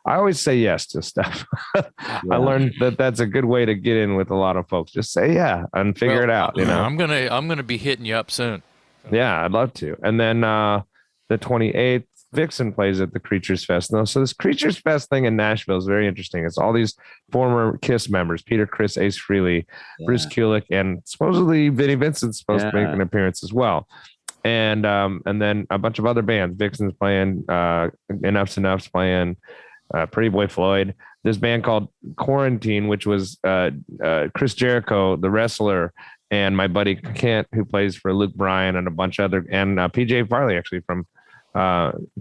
[SPEAKER 3] always say yes to stuff. I learned that that's a good way to get in with a lot of folks. Just say yeah and figure it out.
[SPEAKER 2] I'm gonna be hitting you up soon.
[SPEAKER 3] Yeah, I'd love to. And then the 28th, Vixen plays at the Creatures Fest. No, so this Creatures Fest thing in Nashville is very interesting. It's all these former Kiss members: Peter, Chris, Ace Frehley, Bruce Kulick, and supposedly Vinnie Vincent's supposed to make an appearance as well. And then a bunch of other bands. Vixen's playing, Enough's Enough's playing, Pretty Boy Floyd. This band called Quarantine, which was Chris Jericho, the wrestler, and my buddy Kent, who plays for Luke Bryan, and a bunch of other, and PJ Farley actually from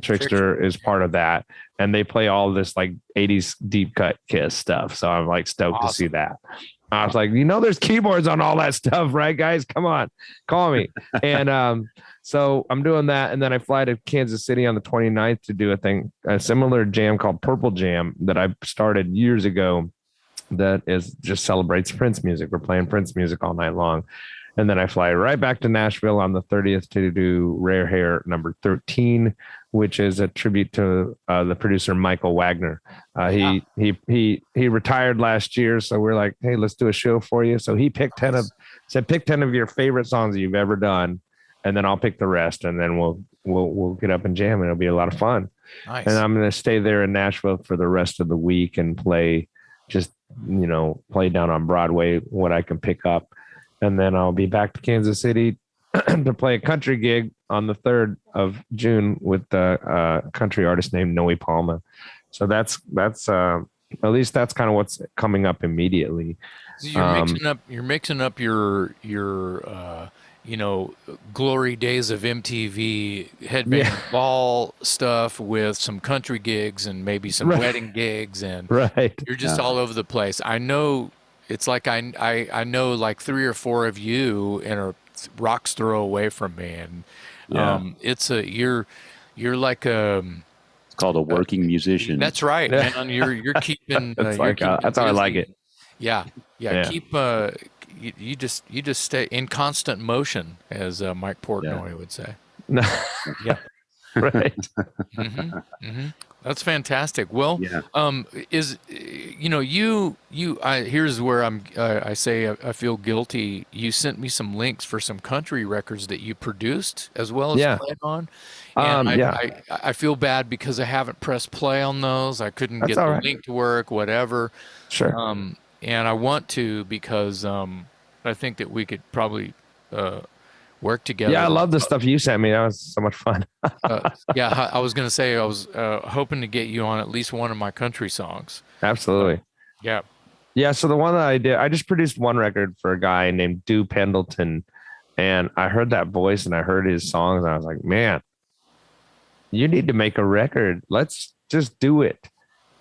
[SPEAKER 3] Trickster is part of that. And they play all this like 80s deep cut Kiss stuff. So I'm like stoked to see that. I was like, there's keyboards on all that stuff, right, guys? Come on, call me. And so I'm doing that. And then I fly to Kansas City on the 29th to do a similar jam called Purple Jam that I started years ago that just celebrates Prince music. We're playing Prince music all night long. And then I fly right back to Nashville on the 30th to do Rare Hair number 13, which is a tribute to the producer Michael Wagner. He retired last year, so we're like, hey, let's do a show for you. So he picked 10 of pick 10 of your favorite songs that you've ever done, and then I'll pick the rest, and then we'll get up and jam, and it'll be a lot of fun.
[SPEAKER 2] Nice.
[SPEAKER 3] And I'm going to stay there in Nashville for the rest of the week and play down on Broadway what I can pick up. And then I'll be back to Kansas City to play a country gig on the 3rd of June with a country artist named Noe Palma. So that's at least that's kind of what's coming up immediately.
[SPEAKER 2] So you're mixing up your glory days of MTV headbang ball stuff with some country gigs and maybe some wedding gigs, and you're just all over the place. I know it's like I know like 3 or 4 of you and a rock's throw away from me, and you're like
[SPEAKER 1] it's called a working musician.
[SPEAKER 2] That's right, man. You're keeping
[SPEAKER 3] that's how I like it.
[SPEAKER 2] Yeah. Keep you just stay in constant motion, as Mike Portnoy would say. Yeah.
[SPEAKER 3] Right.
[SPEAKER 2] That's fantastic. Well, here's where I say I feel guilty. You sent me some links for some country records that you produced as well as played on. And I feel bad because I haven't pressed play on those. I couldn't get the link to work, whatever.
[SPEAKER 3] Sure.
[SPEAKER 2] And I want to, because I think that we could probably work together.
[SPEAKER 3] Yeah, I love the stuff you sent me. That was so much fun.
[SPEAKER 2] I was going to say I was hoping to get you on at least one of my country songs.
[SPEAKER 3] Absolutely. Yeah. So the one that I did, I just produced one record for a guy named Dew Pendleton, and I heard that voice and I heard his songs, and I was like, man, you need to make a record. Let's just do it.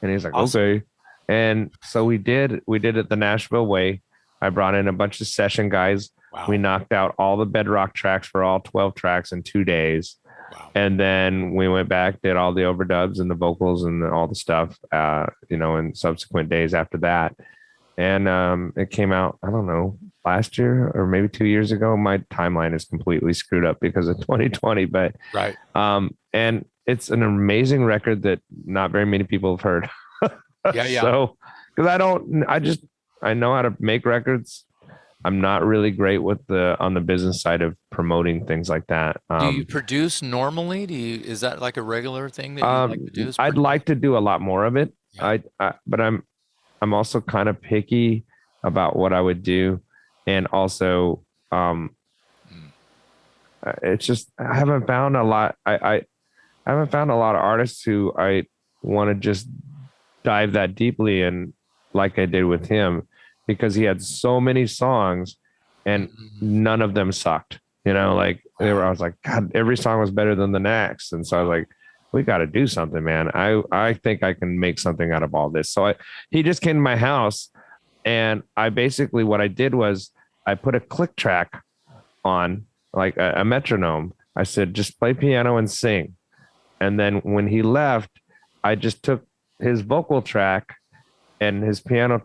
[SPEAKER 3] And he's like, okay. And so we did it the Nashville way. I brought in a bunch of session guys. Wow. We knocked out all the bedrock tracks for all 12 tracks in 2 days. Wow. And then we went back, did all the overdubs and the vocals and all the stuff, in subsequent days after that. And it came out, I don't know, last year or maybe 2 years ago. My timeline is completely screwed up because of 2020, but and it's an amazing record that not very many people have heard. So, because I know how to make records. I'm not really great with on the business side of promoting things like that.
[SPEAKER 2] Do you produce normally? Is that like a regular thing that you like to do?
[SPEAKER 3] I'd like to do a lot more of it. Yeah. But I'm also kind of picky about what I would do, and also it's just I haven't found a lot. I haven't found a lot of artists who I want to just dive that deeply in, like I did with him, because he had so many songs and none of them sucked. I was like, God, every song was better than the next. And so I was like, we got to do something, man. I think I can make something out of all this. So he just came to my house, and what I did was I put a click track on, like a metronome. I said, just play piano and sing. And then when he left, I just took his vocal track and his piano.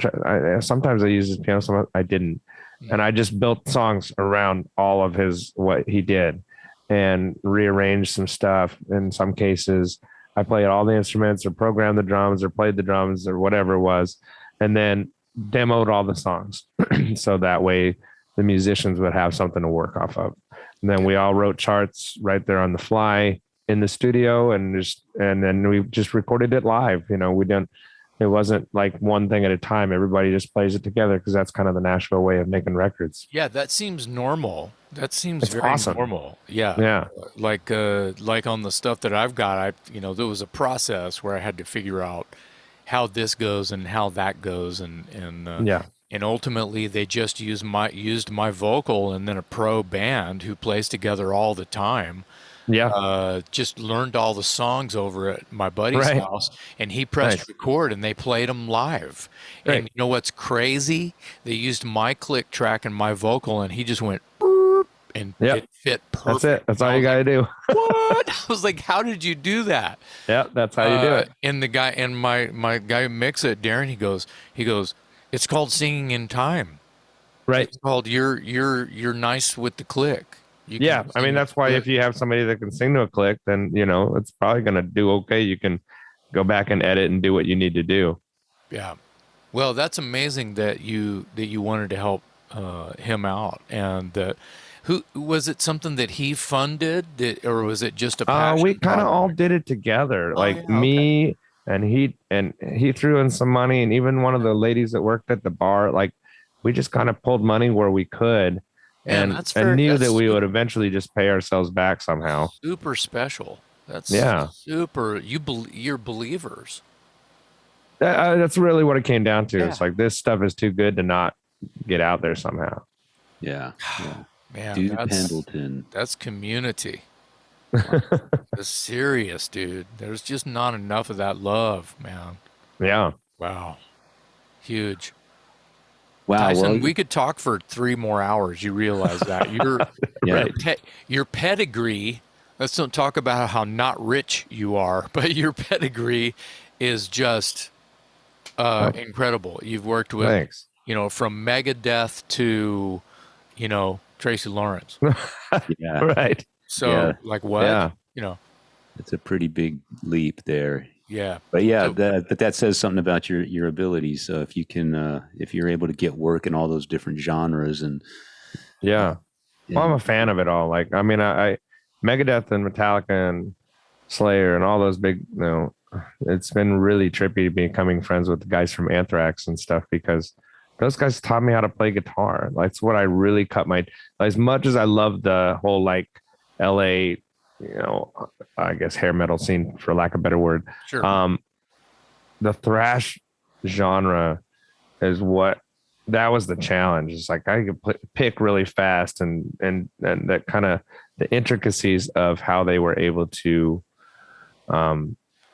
[SPEAKER 3] Sometimes I use his piano, sometimes I didn't. And I just built songs around all of what he did, and rearranged some stuff. In some cases, I played all the instruments or programmed the drums or played the drums or whatever it was, and then demoed all the songs. So that way the musicians would have something to work off of. And then we all wrote charts right there on the fly in the studio, and then we just recorded it live. It wasn't like one thing at a time. Everybody just plays it together, because that's kind of the Nashville way of making records.
[SPEAKER 2] Yeah, that seems normal. That seems
[SPEAKER 3] it's
[SPEAKER 2] very
[SPEAKER 3] awesome.
[SPEAKER 2] Normal. Yeah. Like on the stuff that I've got, there was a process where I had to figure out how this goes and how that goes, and ultimately they just used my vocal, and then a pro band who plays together all the time. Just learned all the songs over at my buddy's house, and he pressed record, and they played them live. And you know what's crazy? They used my click track and my vocal, and he just went boop, and it fit perfect.
[SPEAKER 3] That's it. That's all you got to do.
[SPEAKER 2] What? I was like, how did you do that?
[SPEAKER 3] Yeah, that's how you do it.
[SPEAKER 2] And the guy, and my guy who mixed it, Darren, he goes, it's called singing in time.
[SPEAKER 3] Right.
[SPEAKER 2] It's called you're nice with the click. You
[SPEAKER 3] Yeah.
[SPEAKER 2] can
[SPEAKER 3] I mean,
[SPEAKER 2] sing
[SPEAKER 3] that's why
[SPEAKER 2] click.
[SPEAKER 3] if you have somebody that can sing to a click, then, it's probably going to do okay. You can go back and edit and do what you need to do.
[SPEAKER 2] Yeah. Well, that's amazing that you wanted to help him out, and that who was it? Something that he funded, or was it just a
[SPEAKER 3] We
[SPEAKER 2] passion
[SPEAKER 3] kind of all
[SPEAKER 2] project?
[SPEAKER 3] did it together.
[SPEAKER 2] Oh
[SPEAKER 3] Like
[SPEAKER 2] yeah, okay.
[SPEAKER 3] me and he threw in some money, and even one of the ladies that worked at the bar, like we just kind of pulled money where we could
[SPEAKER 2] Man,
[SPEAKER 3] and knew that
[SPEAKER 2] that's
[SPEAKER 3] we would eventually just pay ourselves back somehow.
[SPEAKER 2] super special. That's
[SPEAKER 3] Yeah.
[SPEAKER 2] super. You're believers.
[SPEAKER 3] That's really what it came down to.
[SPEAKER 2] Yeah.
[SPEAKER 3] It's like this stuff is too good to not get out there somehow.
[SPEAKER 1] Yeah. Yeah.
[SPEAKER 2] Man,
[SPEAKER 1] Dude Pendleton.
[SPEAKER 2] that's community. That's serious, dude. There's just not enough of that love, man.
[SPEAKER 3] Yeah.
[SPEAKER 2] Wow. Huge.
[SPEAKER 1] Wow.
[SPEAKER 2] Tyson,
[SPEAKER 1] Well,
[SPEAKER 2] we could talk for 3 more hours. You realize that
[SPEAKER 1] yeah.
[SPEAKER 3] Right.
[SPEAKER 2] your pedigree. Let's don't talk about how not rich you are, but your pedigree is just incredible. You've worked with,
[SPEAKER 3] Thanks.
[SPEAKER 2] from Megadeth to, Tracy Lawrence.
[SPEAKER 1] Yeah.
[SPEAKER 3] Right.
[SPEAKER 2] So
[SPEAKER 1] Yeah.
[SPEAKER 2] like what?
[SPEAKER 3] Yeah.
[SPEAKER 1] It's a pretty big leap there.
[SPEAKER 2] Yeah.
[SPEAKER 1] But yeah,
[SPEAKER 2] So-
[SPEAKER 1] but that says something about your abilities. So if you can, if you're able to get work in all those different genres and
[SPEAKER 3] Yeah. Well, I'm a fan of it all. Like, I mean, I Megadeth and Metallica and Slayer and all those big, it's been really trippy becoming friends with the guys from Anthrax and stuff because those guys taught me how to play guitar. That's what I really cut as much as I love the whole like LA, I guess hair metal scene for lack of a better word.
[SPEAKER 2] Sure.
[SPEAKER 3] The thrash genre is that was the challenge. It's like I could pick really fast and that kind of the intricacies of how they were able to,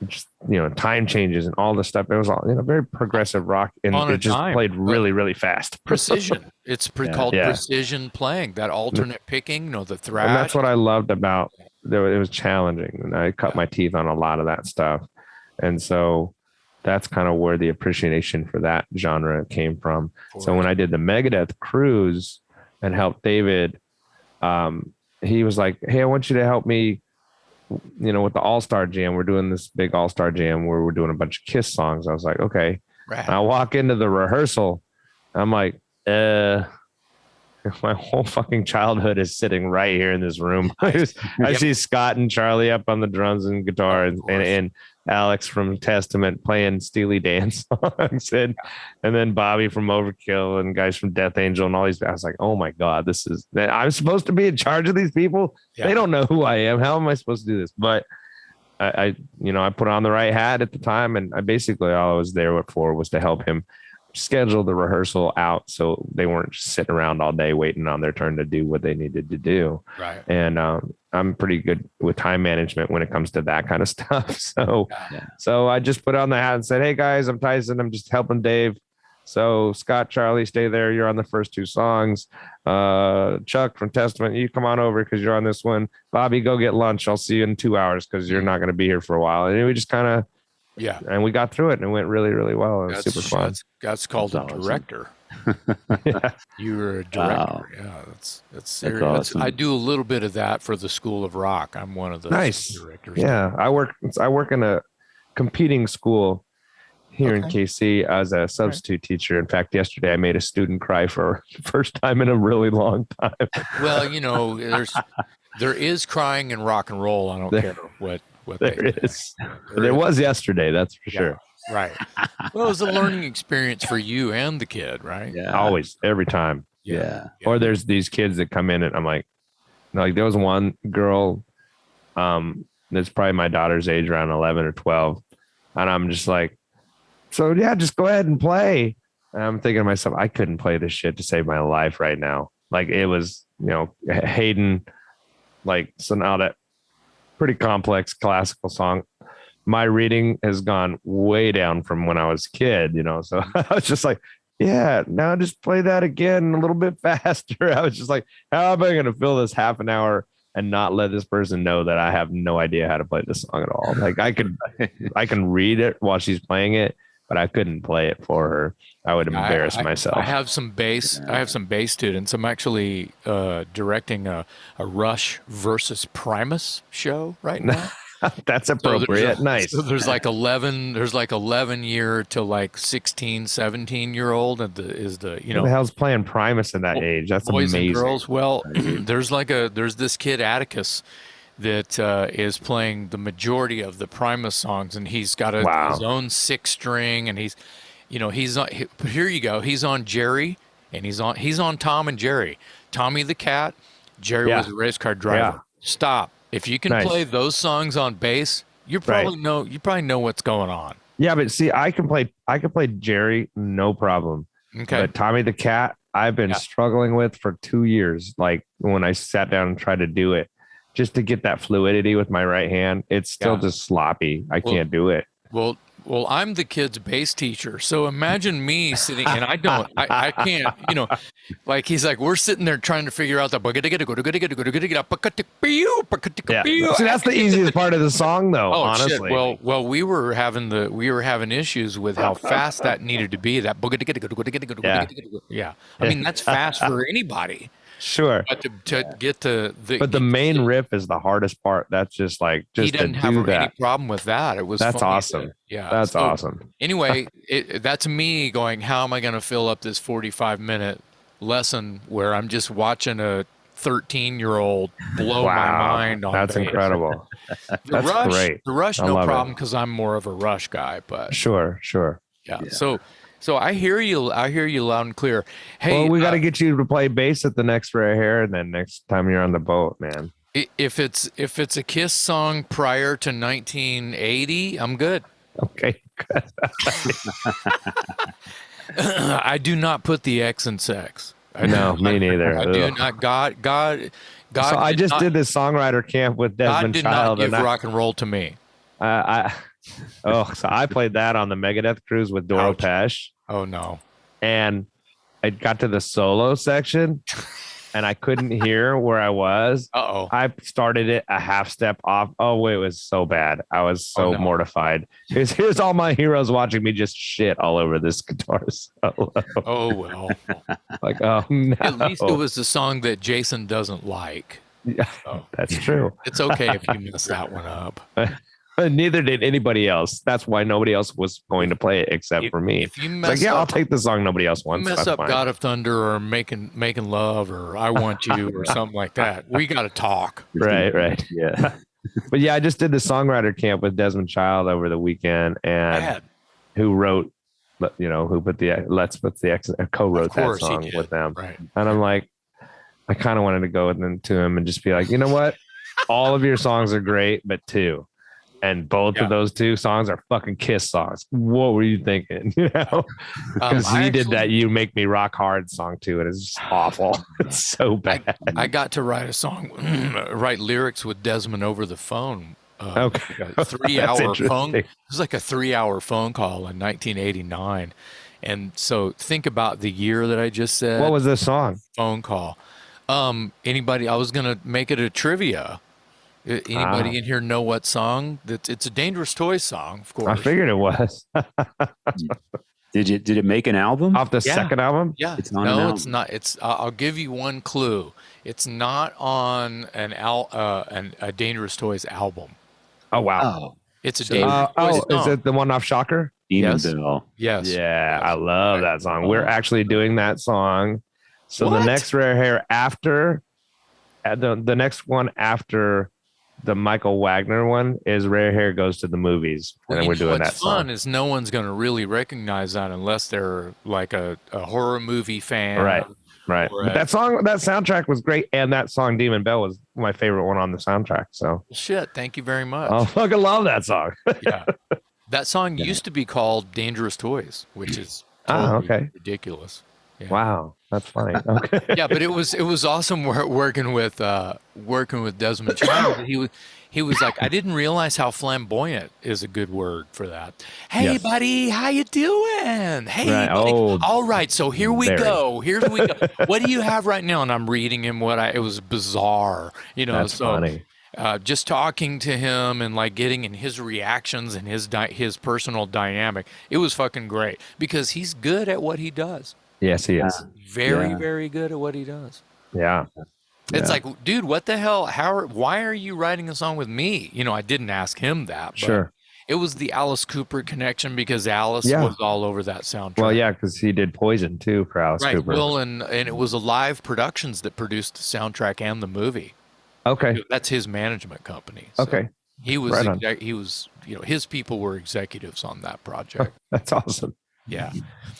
[SPEAKER 3] just, time changes and all the stuff. It was all, very progressive rock and
[SPEAKER 2] On a
[SPEAKER 3] it just
[SPEAKER 2] dime,
[SPEAKER 3] played
[SPEAKER 2] but
[SPEAKER 3] really, really fast.
[SPEAKER 2] precision. It's called
[SPEAKER 3] Yeah.
[SPEAKER 2] precision playing. That alternate picking, the thrash.
[SPEAKER 3] And that's what I loved about it was challenging. And I cut my teeth on a lot of that stuff. And so that's kind of where the appreciation for that genre came from. So when I did the Megadeth cruise and helped David, he was like, "Hey, I want you to help me, with the All-Star Jam. We're doing this big All-Star Jam where we're doing a bunch of Kiss songs." I was like, "Okay."
[SPEAKER 2] Right.
[SPEAKER 3] And I walk into the rehearsal. I'm like, my whole fucking childhood is sitting right here in this room. I see Scott and Charlie up on the drums and guitar and Alex from Testament playing Steely Dan songs and then Bobby from Overkill and guys from Death Angel and all these. I was like, oh my God, I'm supposed to be in charge of these people.
[SPEAKER 2] Yeah.
[SPEAKER 3] They don't know who I am. How am I supposed to do this? But I put on the right hat at the time. And all I was there for was to help him schedule the rehearsal out so they weren't just sitting around all day waiting on their turn to do what they needed to do.
[SPEAKER 2] Right.
[SPEAKER 3] And I'm pretty good with time management when it comes to that kind of stuff. So I just put on the hat and said, "Hey guys, I'm Tyson. I'm just helping Dave. So Scott, Charlie, stay there. You're on the first two songs. Chuck from Testament, you come on over because you're on this one. Bobby, go get lunch. I'll see you in 2 hours because you're not going to be here for a while." And we just kind of, and we got through it and it went really, really well. It was super fun.
[SPEAKER 2] That's called
[SPEAKER 1] That's
[SPEAKER 2] a
[SPEAKER 1] awesome.
[SPEAKER 2] director.
[SPEAKER 3] Yeah.
[SPEAKER 2] You were a director.
[SPEAKER 1] Wow.
[SPEAKER 2] Yeah, that's serious.
[SPEAKER 1] awesome.
[SPEAKER 2] I do a little bit of that for the School of Rock. I'm one of the
[SPEAKER 3] Nice.
[SPEAKER 2] directors.
[SPEAKER 3] Yeah. I work in a competing school here in KC as a substitute teacher. In fact, yesterday I made a student cry for the first time in a really long time.
[SPEAKER 2] Well, there is crying in rock and roll. I don't care what
[SPEAKER 3] There is. There was yesterday, that's for sure.
[SPEAKER 2] Right. Well, it was a learning experience for you and the kid, right?
[SPEAKER 1] Yeah.
[SPEAKER 3] Always, every time.
[SPEAKER 1] Yeah.
[SPEAKER 3] Or there's these kids that come in and I'm like there was one girl, that's probably my daughter's age, around 11 or 12. And I'm just like, "So yeah, just go ahead and play." And I'm thinking to myself, I couldn't play this shit to save my life right now. Like it was, Hayden, like sonata, pretty complex classical song. My reading has gone way down from when I was a kid, so I was just like, yeah, now just play that again a little bit faster. I was just like, how am I going to fill this half an hour and not let this person know that I have no idea how to play this song at all? Like I can read it while she's playing it, but I couldn't play it for her. I would embarrass myself.
[SPEAKER 2] I have some bass. I have some bass students. I'm actually directing a Rush versus Primus show right now.
[SPEAKER 3] That's appropriate. Nice.
[SPEAKER 2] So there's like 11 year to like 16, 17-year-old is the
[SPEAKER 3] Who the hell's playing Primus at that age? That's
[SPEAKER 2] boys
[SPEAKER 3] amazing.
[SPEAKER 2] and girls. Well, there's this kid Atticus that is playing the majority of the Primus songs, and he's got his own 6-string, and he's on, here you go. He's on Jerry, and he's on Tom and Jerry. Tommy the Cat, Jerry was a race car driver. Stop. If you can play those songs on bass, you probably know what's going on.
[SPEAKER 3] Yeah, but see, I can play Jerry, no problem.
[SPEAKER 2] Okay.
[SPEAKER 3] But Tommy the Cat, I've been struggling with for 2 years. Like when I sat down and tried to do it, just to get that fluidity with my right hand, it's still just sloppy. I can't do it.
[SPEAKER 2] Well, I'm the kid's bass teacher. So imagine me sitting, and I can't, like he's like, we're sitting there trying to figure out the
[SPEAKER 3] See, that's the easiest part of the song, though. Honestly,
[SPEAKER 2] shit. Well, we were having isges with how fast that needed to be. That I mean, that's fast for anybody.
[SPEAKER 3] Sure.
[SPEAKER 2] But to get to
[SPEAKER 3] the main riff is the hardest part. That's just
[SPEAKER 2] he didn't have any problem with that. It was
[SPEAKER 3] that's awesome. That's awesome.
[SPEAKER 2] Anyway, that's me going, how am I going to fill up this 45-minute lesson where I'm just watching a 13-year-old blow my mind on
[SPEAKER 3] that's
[SPEAKER 2] bass.
[SPEAKER 3] Incredible. That's great.
[SPEAKER 2] The Rush, no problem, because I'm more of a Rush guy. But
[SPEAKER 3] sure.
[SPEAKER 2] Yeah. So I hear you loud and clear. Hey,
[SPEAKER 3] well, we got to get you to play bass at the next Rare Hair, and then next time you're on the boat, man.
[SPEAKER 2] If it's a Kiss song prior to 1980, I'm good.
[SPEAKER 3] Okay.
[SPEAKER 2] I do not put the X in sex.
[SPEAKER 3] No, me neither.
[SPEAKER 2] I do not. God.
[SPEAKER 3] So I just did this songwriter camp with Desmond Child.
[SPEAKER 2] God did not give rock and roll to me.
[SPEAKER 3] So I played that on the Megadeth cruise with Doro Pesh.
[SPEAKER 2] Oh no!
[SPEAKER 3] And I got to the solo section, and I couldn't hear where I was. I started it a half step off. Oh, it was so bad. I was so mortified. Here's all my heroes watching me just shit all over this guitar solo.
[SPEAKER 2] Oh well.
[SPEAKER 3] Like, oh no.
[SPEAKER 2] At least it was the song that Jason doesn't like.
[SPEAKER 3] Yeah, that's true.
[SPEAKER 2] It's okay if you mess that one up.
[SPEAKER 3] Neither did anybody else. That's why nobody else was going to play it except for me.
[SPEAKER 2] If you mess
[SPEAKER 3] like, I'll take the song nobody else wants.
[SPEAKER 2] Mess up fine. God of Thunder or making love or I Want You or something like that. We got to talk.
[SPEAKER 3] Right. Yeah. But yeah, I just did the songwriter camp with Desmond Child over the weekend, and who wrote, who put the co-wrote that song with them.
[SPEAKER 2] Right.
[SPEAKER 3] And I'm like, I kind of wanted to go to him and just be like, you know what? All of your songs are great, but two. And both of those two songs are fucking Kiss songs. What were you thinking? Because he did that "You Make Me Rock Hard" song too, and it's just awful. It's so bad.
[SPEAKER 2] I got to write a song, write lyrics with Desmond over the phone.
[SPEAKER 3] Okay,
[SPEAKER 2] a 3-hour phone. It was like a 3-hour phone call in 1989, and so think about the year that I just said.
[SPEAKER 3] What was this song?
[SPEAKER 2] Phone call. Anybody? I was gonna make it a trivia. Anybody in here know what song? It's a Dangerous Toys song, of course.
[SPEAKER 3] I figured it was.
[SPEAKER 1] Did it make an album?
[SPEAKER 3] Off the second album?
[SPEAKER 2] Yeah.
[SPEAKER 1] It's not
[SPEAKER 2] it's not. It's I'll give you one clue. It's not on a Dangerous Toys album.
[SPEAKER 3] Oh wow.
[SPEAKER 2] It's a Dangerous Toys song.
[SPEAKER 3] Is it the one off Shocker?
[SPEAKER 1] Demon Bell.
[SPEAKER 2] Yes.
[SPEAKER 3] Yeah, I love that song. We're actually doing that song. So the next Rare Hair after the next one after the Michael Wagner one is Rare Hair Goes to the Movies, and we're doing that song.
[SPEAKER 2] What's fun is no one's going to really recognize that unless they're like a horror movie fan.
[SPEAKER 3] Right. But that soundtrack was great, and that song Demon Bell was my favorite one on the soundtrack. So
[SPEAKER 2] shit, thank you very much.
[SPEAKER 3] I fucking love that song.
[SPEAKER 2] Yeah, that song used to be called Dangerous Toys, which is totally ridiculous. Yeah.
[SPEAKER 3] Wow, that's funny. Okay.
[SPEAKER 2] Yeah, but it was awesome working with Desmond Child. He was like, I didn't realize how flamboyant is a good word for that. Hey, buddy, how you doing? Hey, buddy. All right, so here we go. Here's we go. What do you have right now? And I'm reading him it was bizarre,
[SPEAKER 3] That's funny.
[SPEAKER 2] just talking to him and like getting in his reactions and his personal dynamic, it was fucking great because he's good at what he does.
[SPEAKER 3] Yes, he is.
[SPEAKER 2] Very, very good at what he does.
[SPEAKER 3] Yeah.
[SPEAKER 2] It's like, dude, what the hell? Why are you writing a song with me? You know, I didn't ask him that. But
[SPEAKER 3] Sure.
[SPEAKER 2] It was the Alice Cooper connection because Alice was all over that soundtrack.
[SPEAKER 3] Well, yeah, because he did Poison too for Alice Cooper.
[SPEAKER 2] Well, and it was Alive Productions that produced the soundtrack and the movie.
[SPEAKER 3] Okay.
[SPEAKER 2] That's his management company. So
[SPEAKER 3] Okay.
[SPEAKER 2] He was,
[SPEAKER 3] Right
[SPEAKER 2] he was, you know, his people were executives on that project.
[SPEAKER 3] That's awesome.
[SPEAKER 2] Yeah.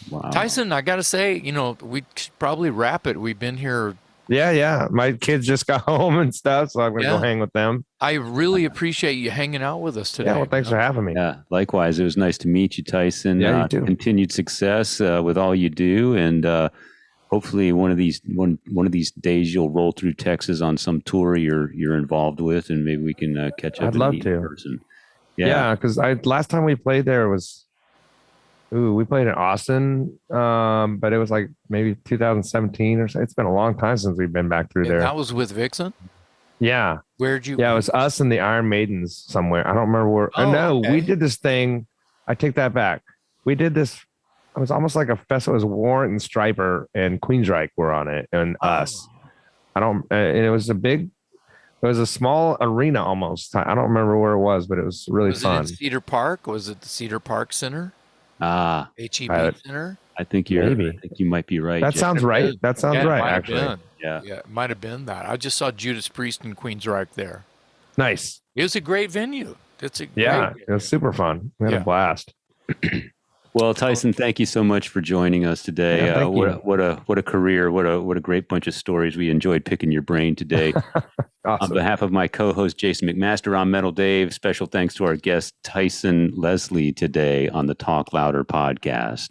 [SPEAKER 1] Wow.
[SPEAKER 2] Tyson, I got to say, you know, we should probably wrap it. We've been here.
[SPEAKER 3] Yeah. My kids just got home and stuff, so I'm going to go hang with them.
[SPEAKER 2] I really appreciate you hanging out with us today.
[SPEAKER 3] Yeah, well, thanks for having me.
[SPEAKER 1] Yeah, likewise. It was nice to meet you, Tyson.
[SPEAKER 3] Yeah, you too.
[SPEAKER 1] Continued success with all you do, and hopefully one of these days you'll roll through Texas on some tour you're involved with, and maybe we can catch up.
[SPEAKER 3] I'd love to.
[SPEAKER 1] In person.
[SPEAKER 3] Yeah, because last time we played there was, we played in Austin, but it was like maybe 2017 or so. It's been a long time since we've been back through there.
[SPEAKER 2] That was with Vixen?
[SPEAKER 3] Yeah.
[SPEAKER 2] Where'd you?
[SPEAKER 3] Yeah, it was us and the Iron Maidens somewhere. I don't remember where. We did this thing. I take that back. We did this. It was almost like a festival. It was Warrant and Striper and Queensryche were on it, and us. And it was it was a small arena almost. I don't remember where it was, but it was really fun.
[SPEAKER 2] Was it in Cedar Park? Was it the Cedar Park Center? HEB Center?
[SPEAKER 1] I think you might be right.
[SPEAKER 3] That sounds right. That sounds right, actually.
[SPEAKER 2] Yeah, it might have been that. I just saw Judas Priest and Queensryche there.
[SPEAKER 3] Nice.
[SPEAKER 2] It was a great venue. It
[SPEAKER 3] was super fun. We had a blast.
[SPEAKER 1] Well, Tyson, thank you so much for joining us today.
[SPEAKER 3] Yeah,
[SPEAKER 1] what a career! What a great bunch of stories. We enjoyed picking your brain today.
[SPEAKER 3] Awesome.
[SPEAKER 1] On behalf of my co-host Jason McMaster, I'm Metal Dave. Special thanks to our guest Tyson Leslie today on the Talk Louder podcast.